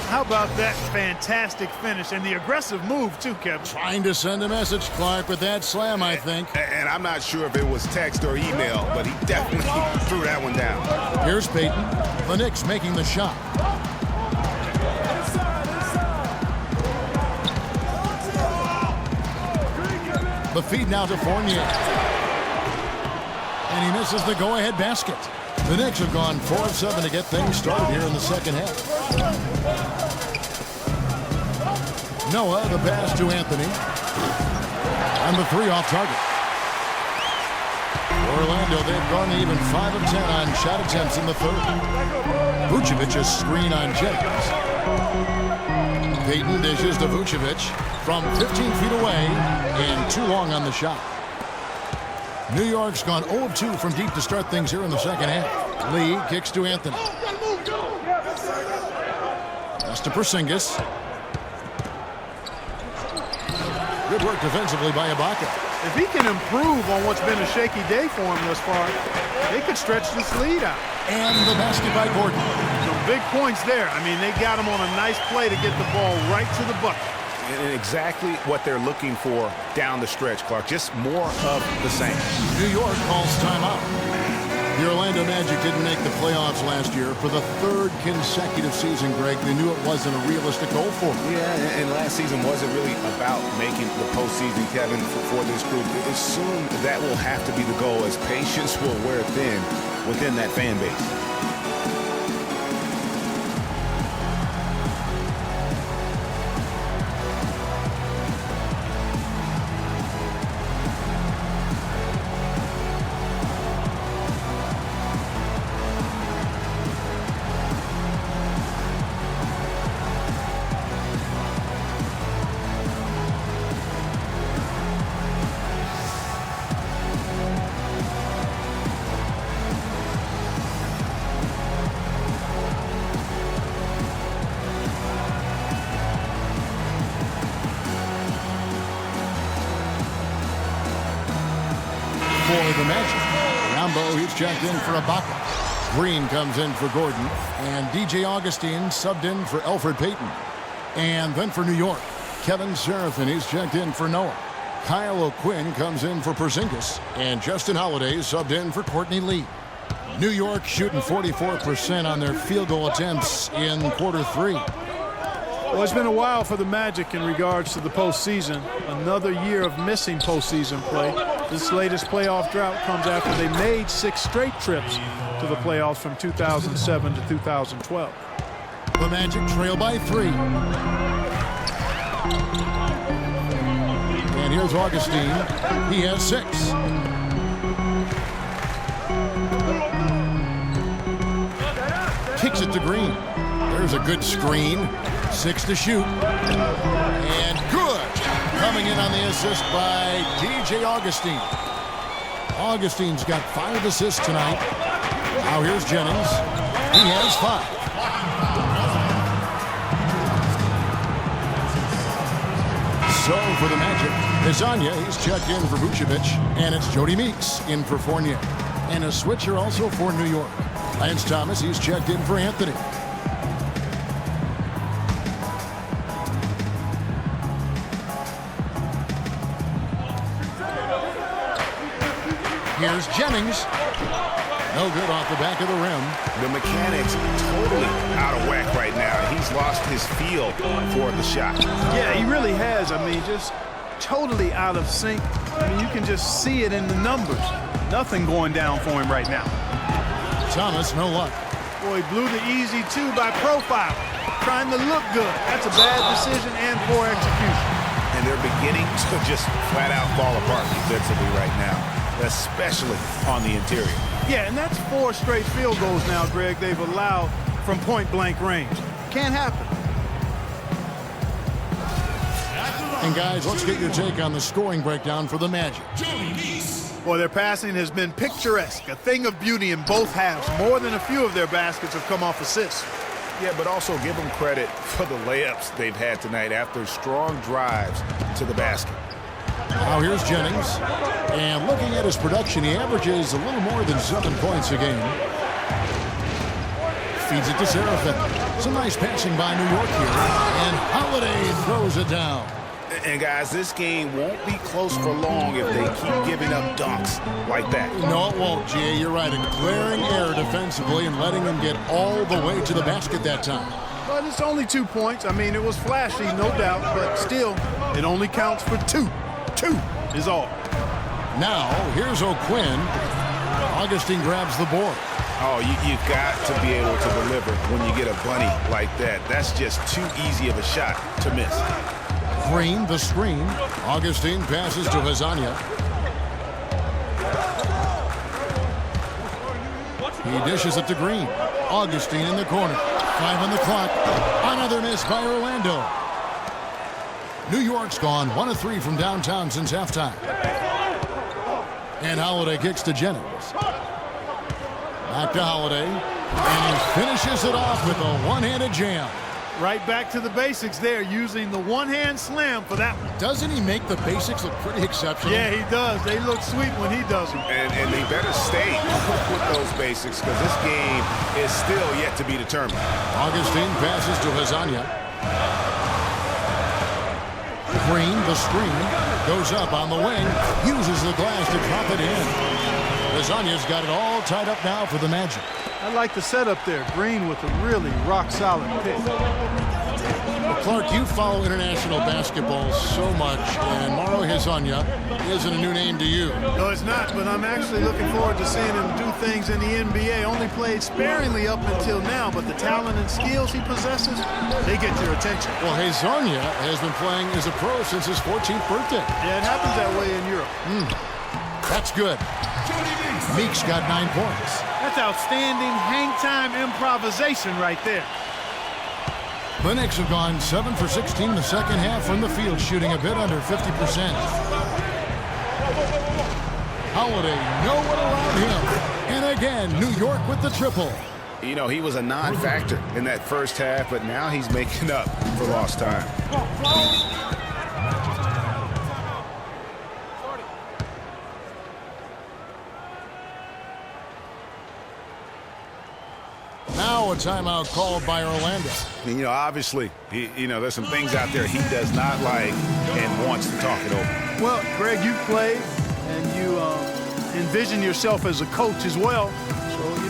How about that fantastic finish and the aggressive move, too, Kevin? Trying to send a message, Clark, with that slam, I think. And I'm not sure if it was text or email, but he definitely threw that one down. Here's Payton. The Knicks making the shot. The feed now to Fournier. And he misses the go-ahead basket. The Knicks have gone 4 of 7 to get things started here in the second half. Noah, the pass to Anthony. And the 3 off target. Orlando, they've gone even 5 of 10 on shot attempts in the third. Vucevic, a screen on Jennings. Payton dishes to Vucevic from 15 feet away and too long on the shot. New York's gone 0 of 2 from deep to start things here in the second half. Lee kicks to Anthony. Pass to Porzingis. Good work defensively by Ibaka. If he can improve on what's been a shaky day for him thus far, they could stretch this lead out. And the basket by Gordon. Some big points there. I mean, they got him on a nice play to get the ball right to the bucket. And exactly what they're looking for down the stretch, Clark. Just more of the same. New York calls timeout. The Orlando Magic didn't make the playoffs last year for the 3rd consecutive season, Greg. They knew it wasn't a realistic goal for them. Yeah, and last season wasn't really about making the postseason, Kevin, for this group. Soon that will have to be the goal, as patience will wear thin within that fan base. For the Magic, Rambo, he's checked in for Ibaka. Green comes in for Gordon, and DJ Augustine subbed in for Elfrid Payton. And then for New York, Kevin Seraphin, he's checked in for Noah. Kyle O'Quinn comes in for Porzingis, and Justin Holiday subbed in for Courtney Lee. New York shooting 44% on their field goal attempts in quarter 3. Well, it's been a while for the Magic in regards to the postseason. Another year of missing postseason play. This latest playoff drought comes after they made 6 straight trips to the playoffs from 2007 to 2012. The Magic trail by 3. And here's Augustine. He has 6. Kicks it to Green. There's a good screen. 6 to shoot. And good. Coming in on the assist by DJ Augustine. Augustine's got 5 assists tonight. Now here's Jennings. He has 5. So for the Magic, Pisanya, he's checked in for Vucevic. And it's Jody Meeks in for Fournier. And a switcher also for New York. Lance Thomas, he's checked in for Anthony. Here's Jennings. No good off the back of the rim. The mechanics totally out of whack right now. He's lost his feel for the shot. Yeah, he really has. I mean, just totally out of sync. I mean, you can just see it in the numbers. Nothing going down for him right now. Thomas, no luck. Boy, he blew the easy 2 by profile. Trying to look good. That's a bad decision and poor execution. And they're beginning to just flat out fall apart defensively right now, especially on the interior. Yeah, and that's 4 straight field goals now, Greg, they've allowed from point-blank range. Can't happen. And guys, let's get your take on the scoring breakdown for the Magic. Boy, their passing has been picturesque, a thing of beauty in both halves. More than a few of their baskets have come off assists. Yeah, but also give them credit for the layups they've had tonight after strong drives to the basket. Now here's Jennings. And looking at his production, he averages a little more than 7 points a game. Feeds it to Seraphin. Some nice passing by New York here. And Holiday throws it down. And guys, this game won't be close for long if they keep giving up dunks like that. No, it won't, Jay. You're right. A glaring error defensively and letting them get all the way to the basket that time. But it's only 2 points. I mean, it was flashy, no doubt, but still, it only counts for 2. 2. is all. Now, here's O'Quinn. Augustine grabs the board. Oh, you've got to be able to deliver when you get a bunny like that. That's just too easy of a shot to miss. Green, the screen. Augustine passes to Hazania. He dishes it to Green. Augustine in the corner. 5 on the clock. Another miss by Orlando. New York's gone 1 of 3 from downtown since halftime. And Holiday kicks to Jennings. Back to Holiday. And he finishes it off with a one-handed jam. Right back to the basics there, using the one-hand slam for that one. Doesn't he make the basics look pretty exceptional? Yeah, he does. They look sweet when he does them. And they better stay with those basics because this game is still yet to be determined. Augustine passes to Hazania. Green, the screen, goes up on the wing, uses the glass to drop it in. Hazania's got it all tied up now for the Magic. I like the setup there. Green with a really rock-solid pick. Well, Clark, you follow international basketball so much, and Mauro Hezonja isn't a new name to you. No, it's not, but I'm actually looking forward to seeing him do things in the NBA. Only played sparingly up until now, but the talent and skills he possesses, they get your attention. Well, Hezonja has been playing as a pro since his 14th birthday. Yeah, it happens that way in Europe. That's good. Meek's got 9 points. That's outstanding hang-time improvisation right there. The Knicks have gone 7 for 16 in the second half from the field, shooting a bit under 50%. Holiday, no one around him. And again, New York with the triple. You know, he was a non-factor in that first half, but now he's making up for lost time. Now a timeout called by Orlando. You know, obviously, there's some things out there he does not like and wants to talk it over. Well, Greg, you played and you envision yourself as a coach as well.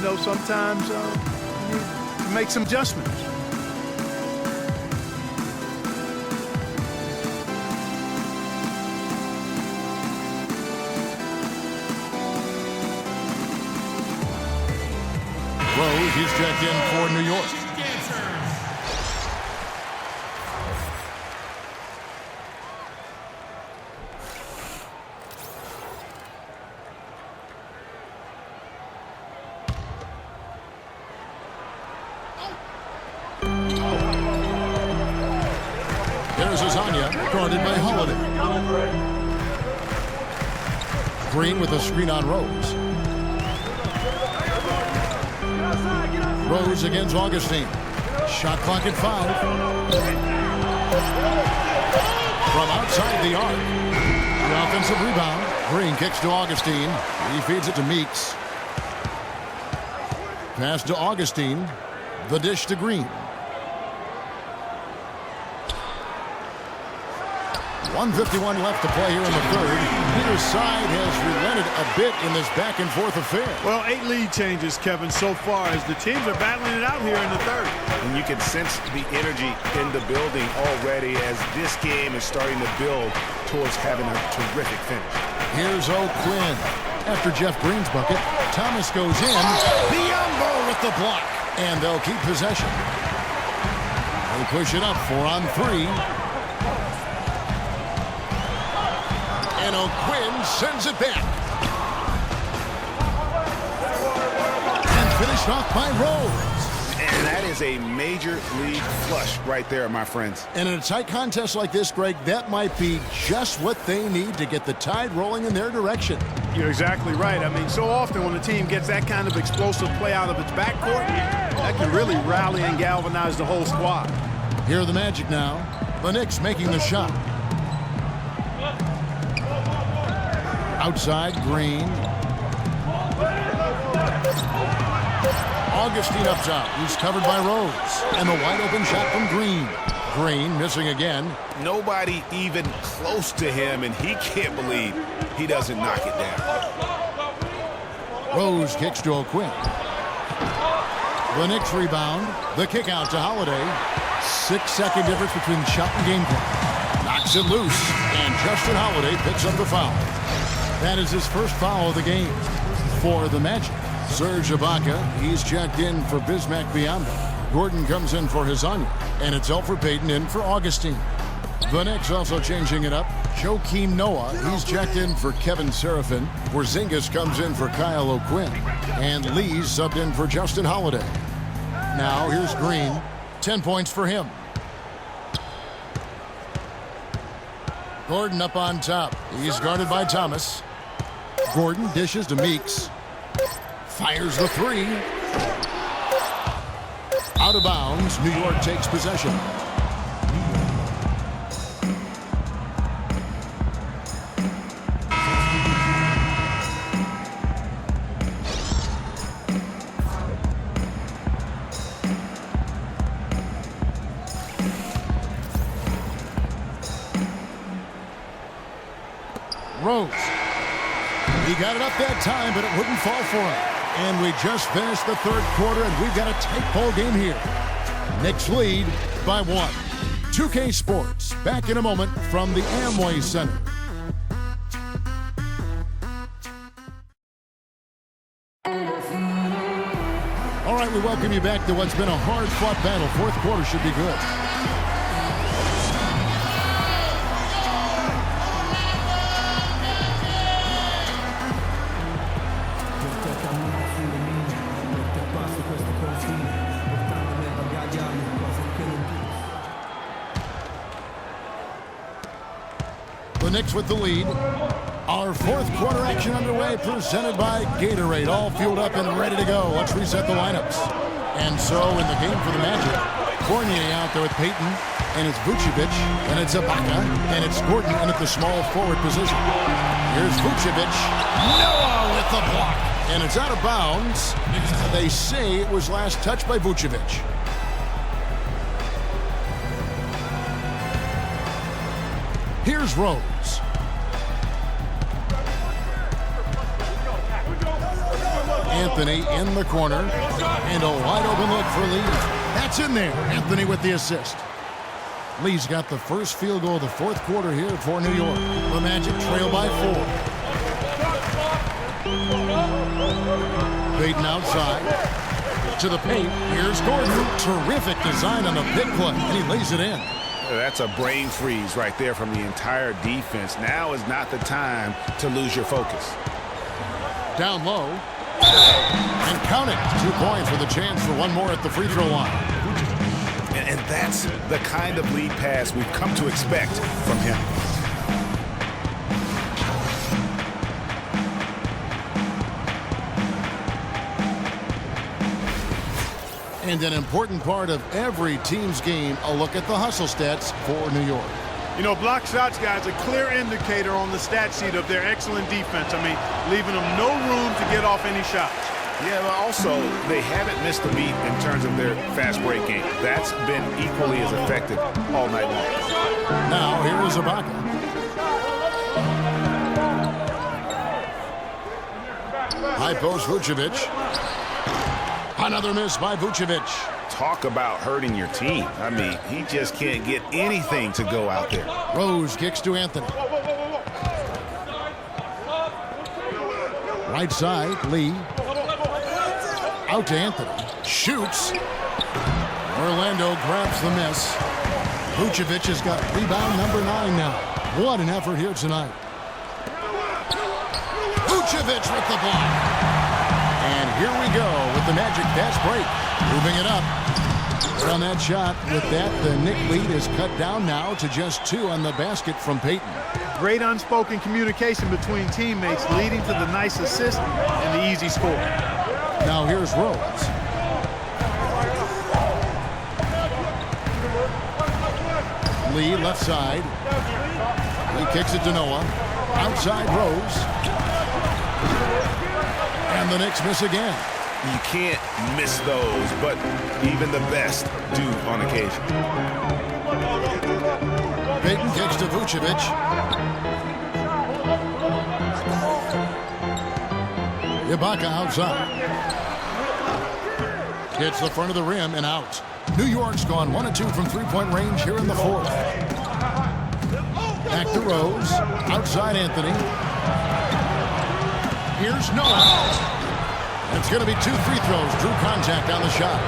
So, sometimes you make some adjustments. Rose, he's checked in for New York. There's Hazania, guarded by Holiday. Green with a screen on Rose. Rose against Augustine. Shot clock at 5. From outside the arc. The offensive rebound. Green kicks to Augustine. He feeds it to Meeks. Pass to Augustine. The dish to Green. 1:51 left to play here in the third. Neither side has relented a bit in this back-and-forth affair. Well, 8 lead changes, Kevin, so far as the teams are battling it out here in the third. And you can sense the energy in the building already as this game is starting to build towards having a terrific finish. Here's O'Quinn. After Jeff Green's bucket, Thomas goes in. Biombo with the block. And they'll keep possession. They push it up 4 on 3. And O'Quinn sends it back. And finished off by Rose. And that is a major league flush right there, my friends. And in a tight contest like this, Greg, that might be just what they need to get the tide rolling in their direction. You're exactly right. I mean, so often when a team gets that kind of explosive play out of its backcourt, that can really rally and galvanize the whole squad. Here are the Magic now. The Knicks making the shot. Outside, Green. Augustine up top. He's covered by Rose. And the wide open shot from Green. Green missing again. Nobody even close to him, and he can't believe he doesn't knock it down. Rose kicks to O'Quinn. The Knicks rebound. The kick out to Holiday. 6-second difference between shot and game clock. Knocks it loose, and Justin Holiday picks up the foul. That is his first foul of the game. For the Magic, Serge Ibaka, he's checked in for Bismack Biyombo. Gordon comes in for Hezonja, and it's Elfrid Payton in for Augustine. The Knicks also changing it up. Joakim Noah, he's checked in for Kevin Serafin. Porzingis comes in for Kyle O'Quinn. And Lee's subbed in for Justin Holiday. Now here's Green. 10 points for him. Gordon up on top. He's guarded by Thomas. Gordon dishes to Meeks. Fires the three. Out of bounds. New York takes possession. Rose. He got it up that time, but it wouldn't fall for him. And we just finished the third quarter, and we've got a tight ball game here. Knicks lead by 1. 2K Sports, back in a moment from the Amway Center. All right, we welcome you back to what's been a hard-fought battle. Fourth quarter should be good. The Knicks with the lead. Our fourth quarter action underway, presented by Gatorade. All fueled up and ready to go. Let's reset the lineups. And so in the game for the Magic, Fournier out there with Payton, and it's Vucevic, and it's Ibaka, and it's Gordon in at the small forward position. Here's Vucevic. Noah with the block. And it's out of bounds. They say it was last touched by Vucevic. Here's Rose. Anthony in the corner. And a wide open look for Lee. That's in there. Anthony with the assist. Lee's got the first field goal of the fourth quarter here for New York. The Magic trail by 4. Payton outside. To the paint. Here's Gordon. Terrific design on the big play. And he lays it in. That's a brain freeze right there from the entire defense. Now is not the time to lose your focus. Down low. And count it. 2 points with a chance for one more at the free throw line. And that's the kind of lead pass we've come to expect from him. And an important part of every team's game, a look at the hustle stats for New York. You know, block shots, guys, a clear indicator on the stat sheet of their excellent defense. I mean, leaving them no room to get off any shots. Yeah, but also, they haven't missed a beat in terms of their fast break game. That's been equally as effective all night long. Now, here is Ibaka. High post Vucevic. Another miss by Vucevic. Talk about hurting your team. I mean, he just can't get anything to go out there. Rose kicks to Anthony. Right side, Lee. Out to Anthony. Shoots. Orlando grabs the miss. Vucevic has got rebound number 9 now. What an effort here tonight. Vucevic with the block. And here we go with the Magic fast break. Moving it up. On that shot, with that, the Knick lead is cut down now to just 2 on the basket from Payton. Great unspoken communication between teammates, leading to the nice assist and the easy score. Now here's Rose. Lee left side. He kicks it to Noah. Outside Rose. And the Knicks miss again. You can't miss those, but even the best do on occasion. Payton kicks to Vucevic. Ibaka outside. Hits the front of the rim and out. New York's gone 1 of 2 from three-point range here in the fourth. Rose. Outside Anthony. Here's Noah. It's going to be 2 free throws. Drew contact on the shot.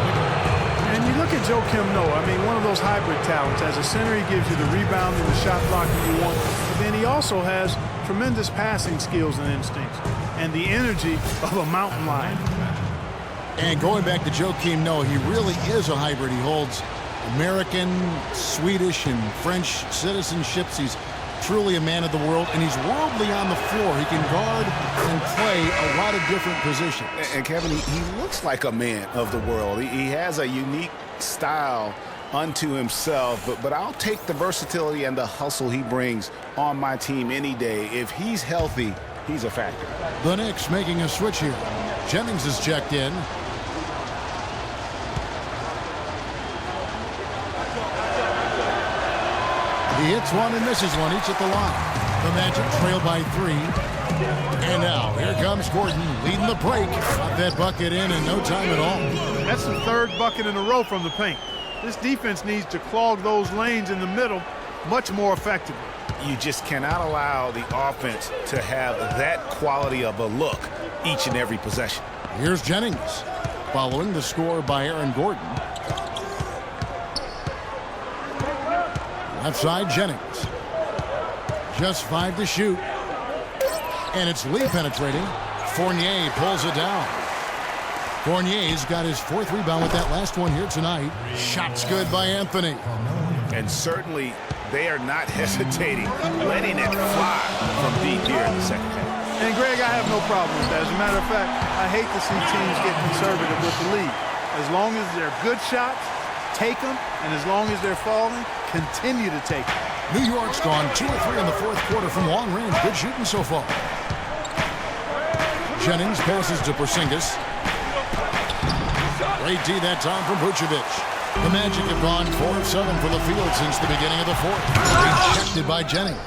And you look at Joakim Noah, I mean, one of those hybrid talents. As a center, he gives you the rebounding, the shot blocking you want. But then he also has tremendous passing skills and instincts and the energy of a mountain lion. And going back to Joakim Noah, he really is a hybrid. He holds American, Swedish, and French citizenships. He's truly a man of the world, and he's worldly on the floor. He can guard and play a lot of different positions. And Kevin, he looks like a man of the world. He has a unique style unto himself, but I'll take the versatility and the hustle he brings on my team any day. If he's healthy, he's a factor. The Knicks making a switch here. Jennings is checked in. He hits one and misses one, each at the line. The Magic trail by 3. And now, here comes Gordon, leading the break. Got that bucket in no time at all. That's the 3rd bucket in a row from the paint. This defense needs to clog those lanes in the middle much more effectively. You just cannot allow the offense to have that quality of a look each and every possession. Here's Jennings, following the score by Aaron Gordon. Left side, Jennings. Just 5 to shoot. And it's Lee penetrating. Fournier pulls it down. Fournier's got his 4th rebound with that last one here tonight. Shots good by Anthony. And certainly they are not hesitating, letting it fly from deep here in the second half. And Greg, I have no problem with that. As a matter of fact, I hate to see teams get conservative with the lead. As long as they're good shots, take them, and as long as they're falling, continue to take them. New York's gone 2 or 3 in the 4th quarter from long range. Good shooting so far. Jennings passes to Porzingis. Great D that time from Vucevic. The Magic have gone 4 of 7 from the field since the beginning of the 4th. Rejected by Jennings.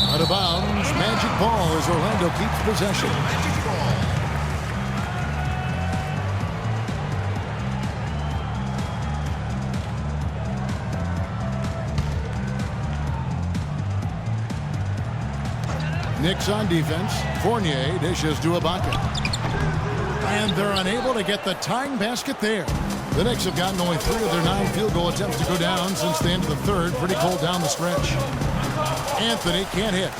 Out of bounds, Magic ball as Orlando keeps possession. Knicks on defense. Fournier dishes to Ibaka. And they're unable to get the tying basket there. The Knicks have gotten only 3 of their 9 field goal attempts to go down since the end of the 3rd. Pretty cold down the stretch. Anthony can't hit.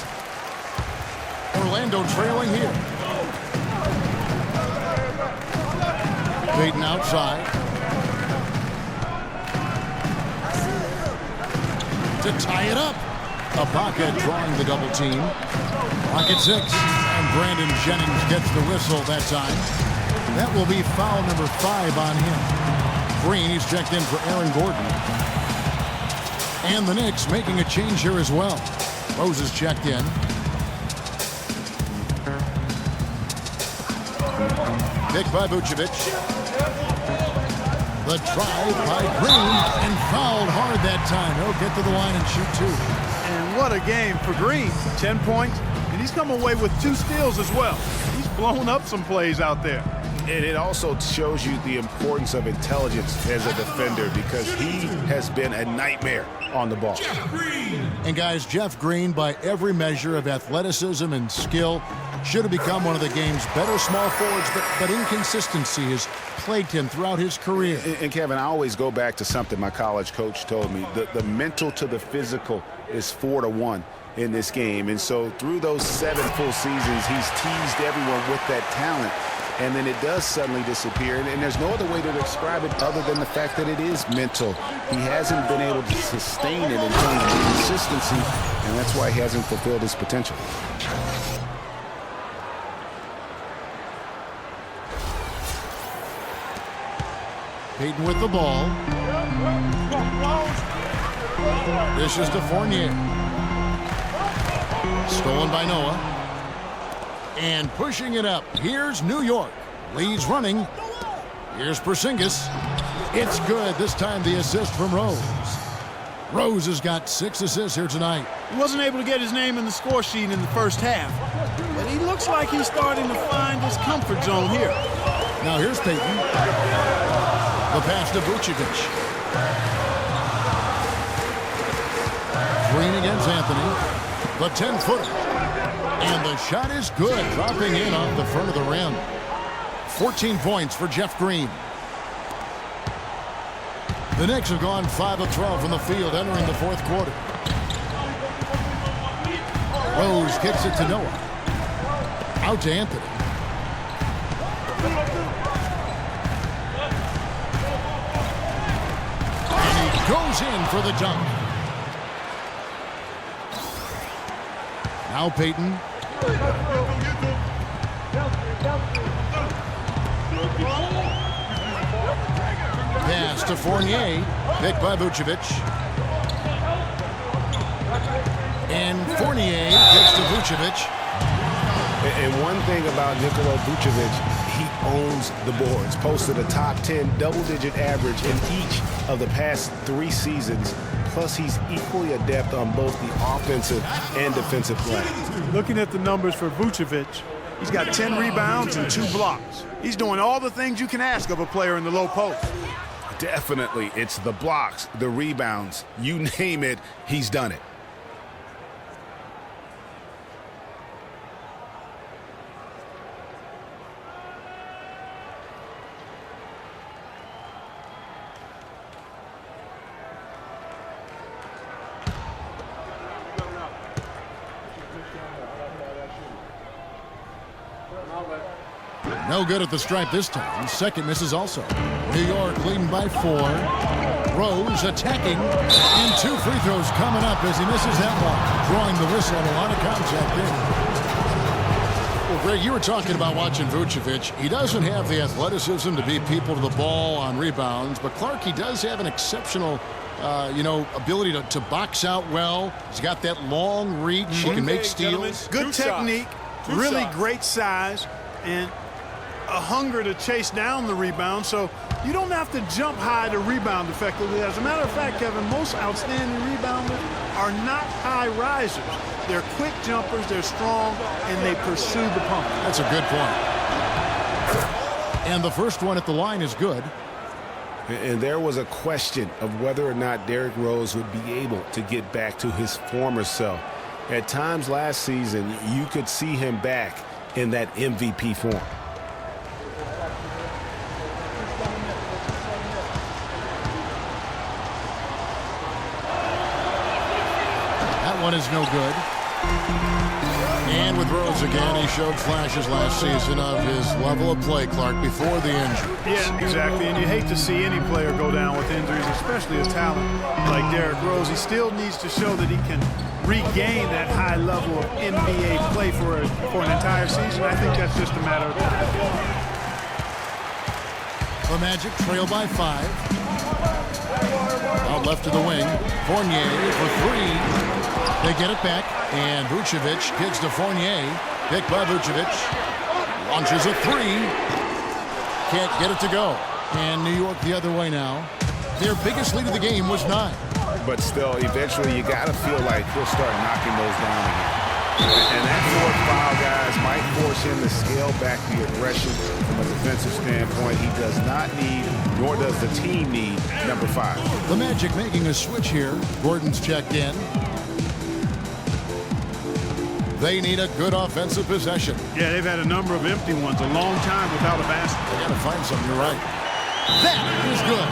Orlando trailing here. Payton outside. To tie it up. Ibaka drawing the double team. Lock at 6. And Brandon Jennings gets the whistle that time. That will be foul number 5 on him. Green, he's checked in for Aaron Gordon. And the Knicks making a change here as well. Rose is checked in. Pick by Vucevic. The drive by Green, and fouled hard that time. He'll get to the line and shoot 2. And what a game for Green. 10 points, and he's come away with 2 steals as well. He's blown up some plays out there. And it also shows you the importance of intelligence as a defender, because he has been a nightmare on the ball. And guys, Jeff Green, by every measure of athleticism and skill, should have become one of the game's better small forwards, but inconsistency has plagued him throughout his career. And Kevin, I always go back to something my college coach told me. The mental to the physical is 4-to-1 in this game. And so through those 7 full seasons, he's teased everyone with that talent. And then it does suddenly disappear. And there's no other way to describe it other than the fact that it is mental. He hasn't been able to sustain it in terms of consistency, and that's why he hasn't fulfilled his potential. Payton with the ball. Dishes to Fournier. Stolen by Noah. And pushing it up. Here's New York. Leads running. Here's Porzingis. It's good. This time the assist from Rose. Rose has got 6 assists here tonight. He wasn't able to get his name in the score sheet in the first half, but he looks like he's starting to find his comfort zone here. Now here's Payton. The pass to Vucevic. Green against Anthony. the 10-footer. And the shot is good, dropping in off the front of the rim. 14 points for Jeff Green. The Knicks have gone 5 of 12 from the field entering the fourth quarter. Rose kicks it to Noah. Out to Anthony. And he goes in for the dunk. Now Peyton. Pass to Fournier. Picked by Vucevic. And Fournier gets to Vucevic. And one thing about Nikola Vucevic, he owns the boards. Posted a top 10 double-digit average in each of the past 3 seasons. Plus, he's equally adept on both the offensive and defensive play. Looking at the numbers for Vucevic, he's got 10 rebounds and 2 blocks. He's doing all the things you can ask of a player in the low post. Definitely, it's the blocks, the rebounds, you name it, he's done it. No good at the stripe this time. Second misses also. New York leading by 4. Rose attacking. And 2 free throws coming up as he misses that one. Drawing the whistle and a lot of contact there. Well, Greg, you were talking about watching Vucevic. He doesn't have the athleticism to beat people to the ball on rebounds. But Clark, he does have an exceptional ability to box out well. He's got that long reach. He can make steals. Good technique. Really great size. And a hunger to chase down the rebound, so you don't have to jump high to rebound effectively. As a matter of fact, Kevin, most outstanding rebounders are not high risers. They're quick jumpers, they're strong, and they pursue the pump. That's a good point. And the first one at the line is good. And there was a question of whether or not Derrick Rose would be able to get back to his former self. At times last season, you could see him back in that MVP form. One is no good. And with Rose again, he showed flashes last season of his level of play, Clark, before the injury. Yeah, exactly. And you hate to see any player go down with injuries, especially a talent like Derrick Rose. He still needs to show that he can regain that high level of NBA play for an entire season. I think that's just a matter of time. The Magic trail by 5. Out left to the wing. Fournier for 3. They get it back, and Vucevic kicks to Fournier. Picked by Vucevic. Launches a 3. Can't get it to go. And New York the other way now. Their biggest lead of the game was 9. But still, eventually, you got to feel like he'll start knocking those down again. And that 4th foul, guys, might force him to scale back the aggression from a defensive standpoint. He does not need, nor does the team need, number 5. The Magic making a switch here. Gordon's checked in. They need a good offensive possession. Yeah, they've had a number of empty ones, a long time without a basket. They got to find something, you're right. That is good.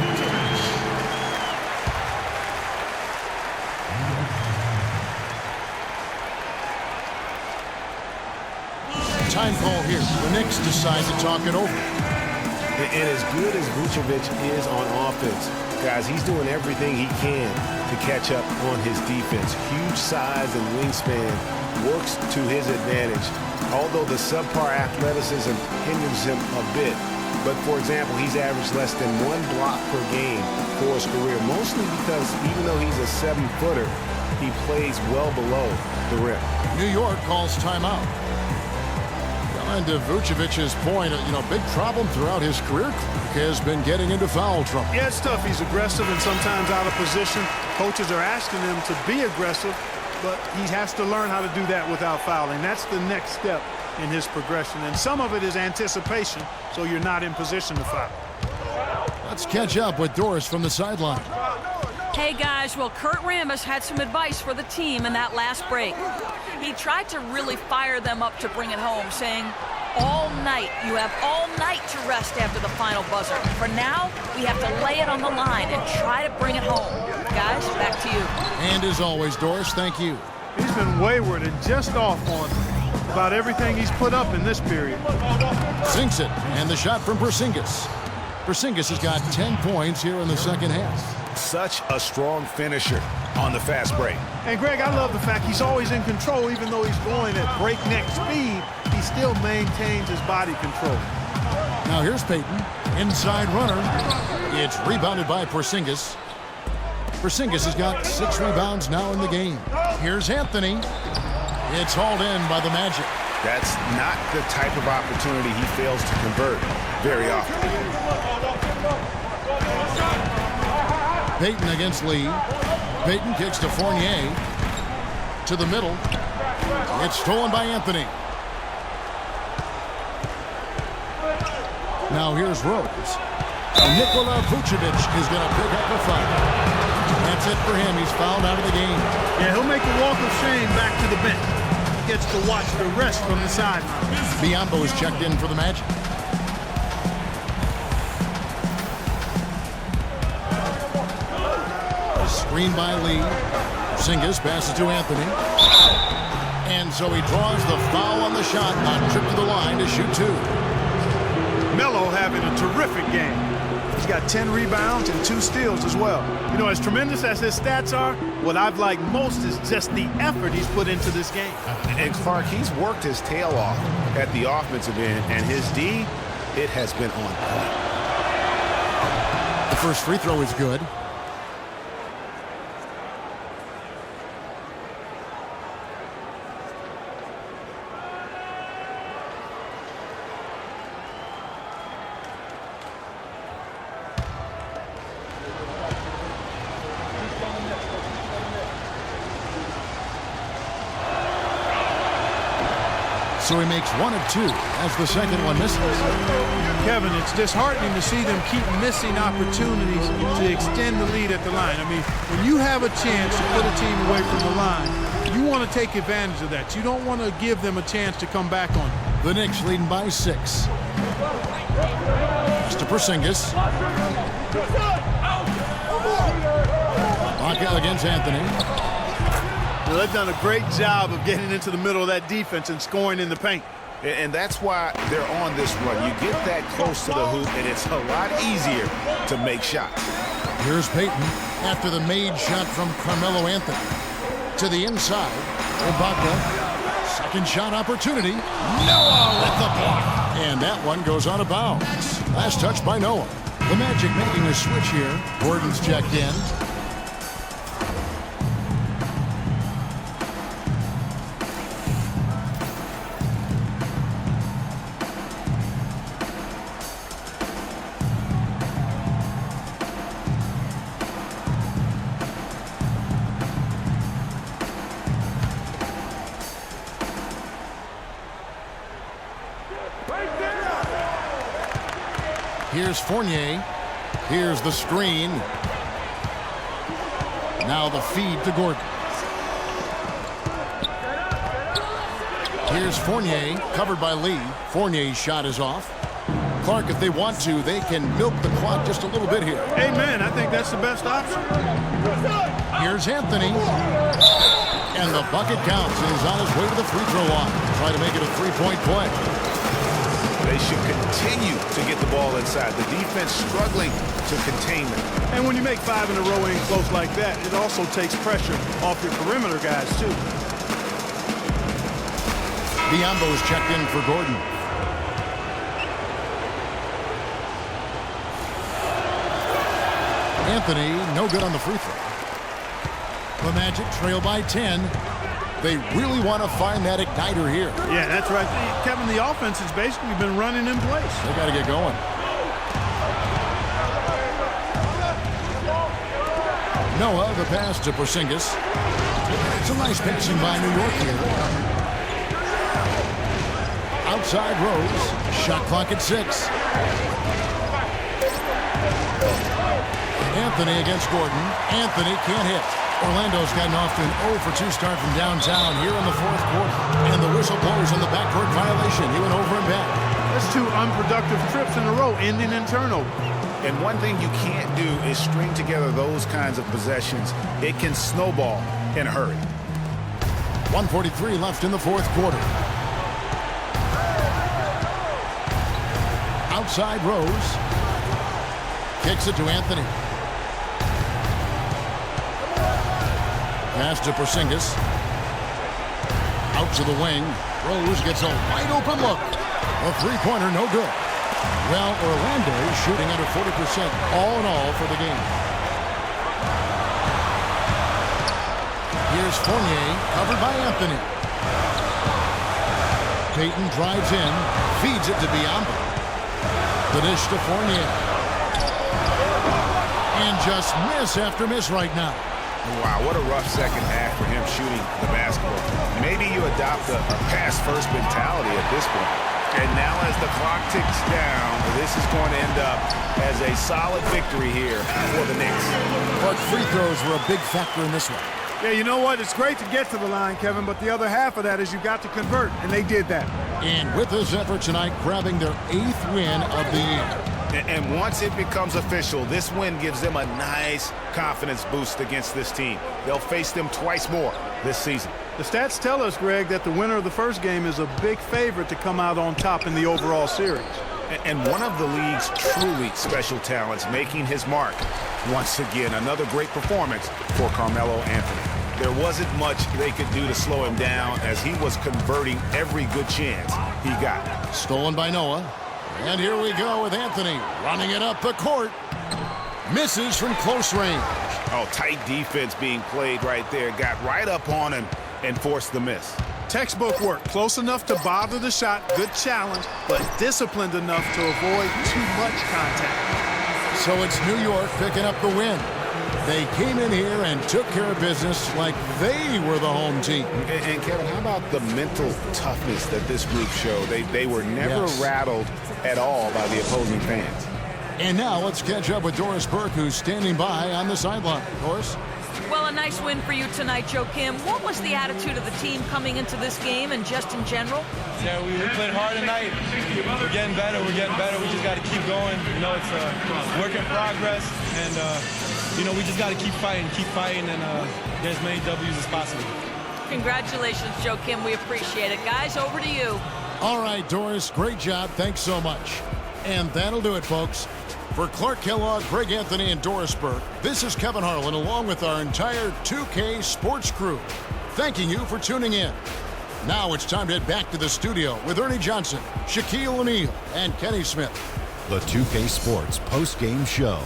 Time call here. The Knicks decide to talk it over. And as good as Vucevic is on offense, guys, he's doing everything he can to catch up on his defense. Huge size and wingspan works to his advantage, although the subpar athleticism hinders him a bit. But, for example, he's averaged less than 1 block per game for his career, mostly because even though he's a 7-footer, he plays well below the rim. New York calls timeout. And to Vucevic's point, big problem throughout his career has been getting into foul trouble. Yeah, it's tough. He's aggressive and sometimes out of position. Coaches are asking him to be aggressive, but he has to learn how to do that without fouling. That's the next step in his progression. And some of it is anticipation, so you're not in position to foul. Let's catch up with Doris from the sideline. Hey guys, well, Kurt Rambis had some advice for the team in that last break. He tried to really fire them up to bring it home, saying, all night, you have all night to rest after the final buzzer. For now, we have to lay it on the line and try to bring it home. Guys, back to you. And as always, Doris, thank you. He's been wayward and just off on about everything he's put up in this period. Sinks it, and the shot from Porzingis. Porzingis has got 10 points here in the second half. Such a strong finisher on the fast break. And Greg, I love the fact he's always in control. Even though he's going at breakneck speed, he still maintains his body control. Now here's Payton, inside runner. It's rebounded by Porzingis. Porzingis has got 6 rebounds now in the game. Here's Anthony. It's hauled in by the Magic. That's not the type of opportunity he fails to convert very often. Payton against Lee. Payton kicks to Fournier. To the middle. It's stolen by Anthony. Now here's Rose. Nikola Vucevic is going to pick up a foul. That's it for him. He's fouled out of the game. Yeah, he'll make a walk of shame back to the bench. He gets to watch the rest from the sideline. Biyombo is checked in for the Magic. Screen by Lee. Porzingis passes to Anthony. And so he draws the foul on the shot on trip to the line to shoot 2. Melo having a terrific game. He's got 10 rebounds and 2 steals as well. You know, as tremendous as his stats are, what I've liked most is just the effort he's put into this game. And Clark, he's worked his tail off at the offensive end, and his D, it has been on point. The first free throw is good. So he makes 1 of 2 as the second one misses. Kevin, it's disheartening to see them keep missing opportunities to extend the lead at the line. I mean, when you have a chance to put a team away from the line, you want to take advantage of that. You don't want to give them a chance to come back on you. The Knicks leading by 6. Pass to Porzingis. Baca against Anthony. Well, they've done a great job of getting into the middle of that defense and scoring in the paint. And that's why they're on this run. You get that close to the hoop, and it's a lot easier to make shots. Here's Payton after the made shot from Carmelo Anthony. To the inside. Ibaka. Second shot opportunity. Noah with the block. And that one goes out of bounds. Last touch by Noah. The Magic making a switch here. Gordon's checked in. Here's Fournier. Here's the screen. Now the feed to Gordon. Here's Fournier, covered by Lee. Fournier's shot is off. Clark, if they want to, they can milk the clock just a little bit here. Amen. I think that's the best option. Here's Anthony. And the bucket counts. He's on his way to the free throw line. Try to make it a three-point play. They should continue to get the ball inside. The defense struggling to contain them. And when you make 5 in a row in close like that, it also takes pressure off your perimeter guys, too. Biyombo is checked in for Gordon. Anthony, no good on the free throw. The Magic trail by 10. They really want to find that igniter here. Yeah, that's right. Kevin, the offense has basically been running in place. They got to get going. Noah, the pass to Porzingis. It's a nice passing by New York here. Outside Rose. Shot clock at 6. Anthony against Gordon. Anthony can't hit. Orlando's gotten off to an 0-for-2 start from downtown here in the fourth quarter. And the whistle blows on the backcourt violation. He went over and back. That's 2 unproductive trips in a row, ending in turnover. And one thing you can't do is string together those kinds of possessions. It can snowball in a hurry. 1:43 left in the fourth quarter. Outside Rose. Kicks it to Anthony. Pass to Porzingis. Out to the wing. Rose gets a wide open look. A three-pointer, no good. Well, Orlando is shooting under 40% all in all for the game. Here's Fournier, covered by Anthony. Payton drives in, feeds it to Biyombo. The dish to Fournier. And just miss after miss right now. Wow, what a rough second half for him shooting the basketball. Maybe you adopt a pass-first mentality at this point. And now as the clock ticks down, this is going to end up as a solid victory here for the Knicks. But free throws were a big factor in this one. Yeah, you know what? It's great to get to the line, Kevin, but the other half of that is you've got to convert, and they did that. And with this effort tonight, grabbing their 8th win of the year. And once it becomes official, this win gives them a nice confidence boost against this team. They'll face them twice more this season. The stats tell us, Greg, that the winner of the first game is a big favorite to come out on top in the overall series. And one of the league's truly special talents making his mark. Once again, another great performance for Carmelo Anthony. There wasn't much they could do to slow him down as he was converting every good chance he got. Stolen by Noah. And here we go with Anthony running it up the court. Misses from close range. Oh, tight defense being played right there. Got right up on him and forced the miss. Textbook work. Close enough to bother the shot. Good challenge, but disciplined enough to avoid too much contact. So it's New York picking up the win. They came in here and took care of business like they were the home team. And Kevin, how about the mental toughness that this group showed? They were never rattled at all by the opposing fans. And now let's catch up with Doris Burke, who's standing by on the sideline. Doris? Well, a nice win for you tonight, Joakim. What was the attitude of the team coming into this game and just in general? Yeah, we played hard tonight. We're getting better. We just got to keep going. You know, it's a work in progress. And, you know, we just got to keep fighting and get as many W's as possible. Congratulations, Joakim. We appreciate it. Guys, over to you. All right, Doris, great job. Thanks so much. And that'll do it, folks. For Clark Kellogg, Greg Anthony, and Doris Burke, this is Kevin Harlan along with our entire 2K Sports crew, thanking you for tuning in. Now it's time to head back to the studio with Ernie Johnson, Shaquille O'Neal, and Kenny Smith. The 2K Sports Postgame Show.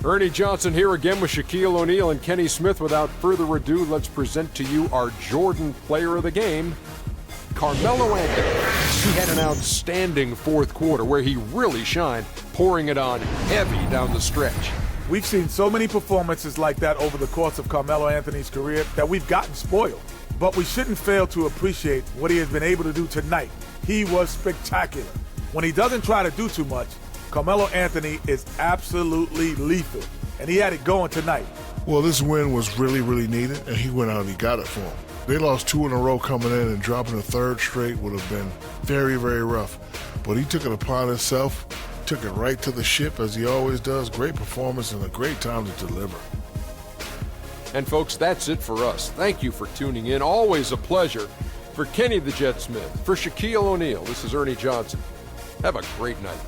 Ernie Johnson here again with Shaquille O'Neal and Kenny Smith. Without further ado, let's present to you our Jordan Player of the Game, Carmelo Anthony. He had an outstanding fourth quarter where he really shined, pouring it on heavy down the stretch. We've seen so many performances like that over the course of Carmelo Anthony's career that we've gotten spoiled. But we shouldn't fail to appreciate what he has been able to do tonight. He was spectacular. When he doesn't try to do too much, Carmelo Anthony is absolutely lethal, and he had it going tonight. Well, this win was really, really needed, and he went out and he got it for him. They lost 2 in a row coming in, and dropping a third straight would have been very, very rough. But he took it upon himself, took it right to the ship, as he always does. Great performance and a great time to deliver. And folks, that's it for us. Thank you for tuning in. Always a pleasure. For Kenny the Jet Smith, for Shaquille O'Neal, this is Ernie Johnson. Have a great night.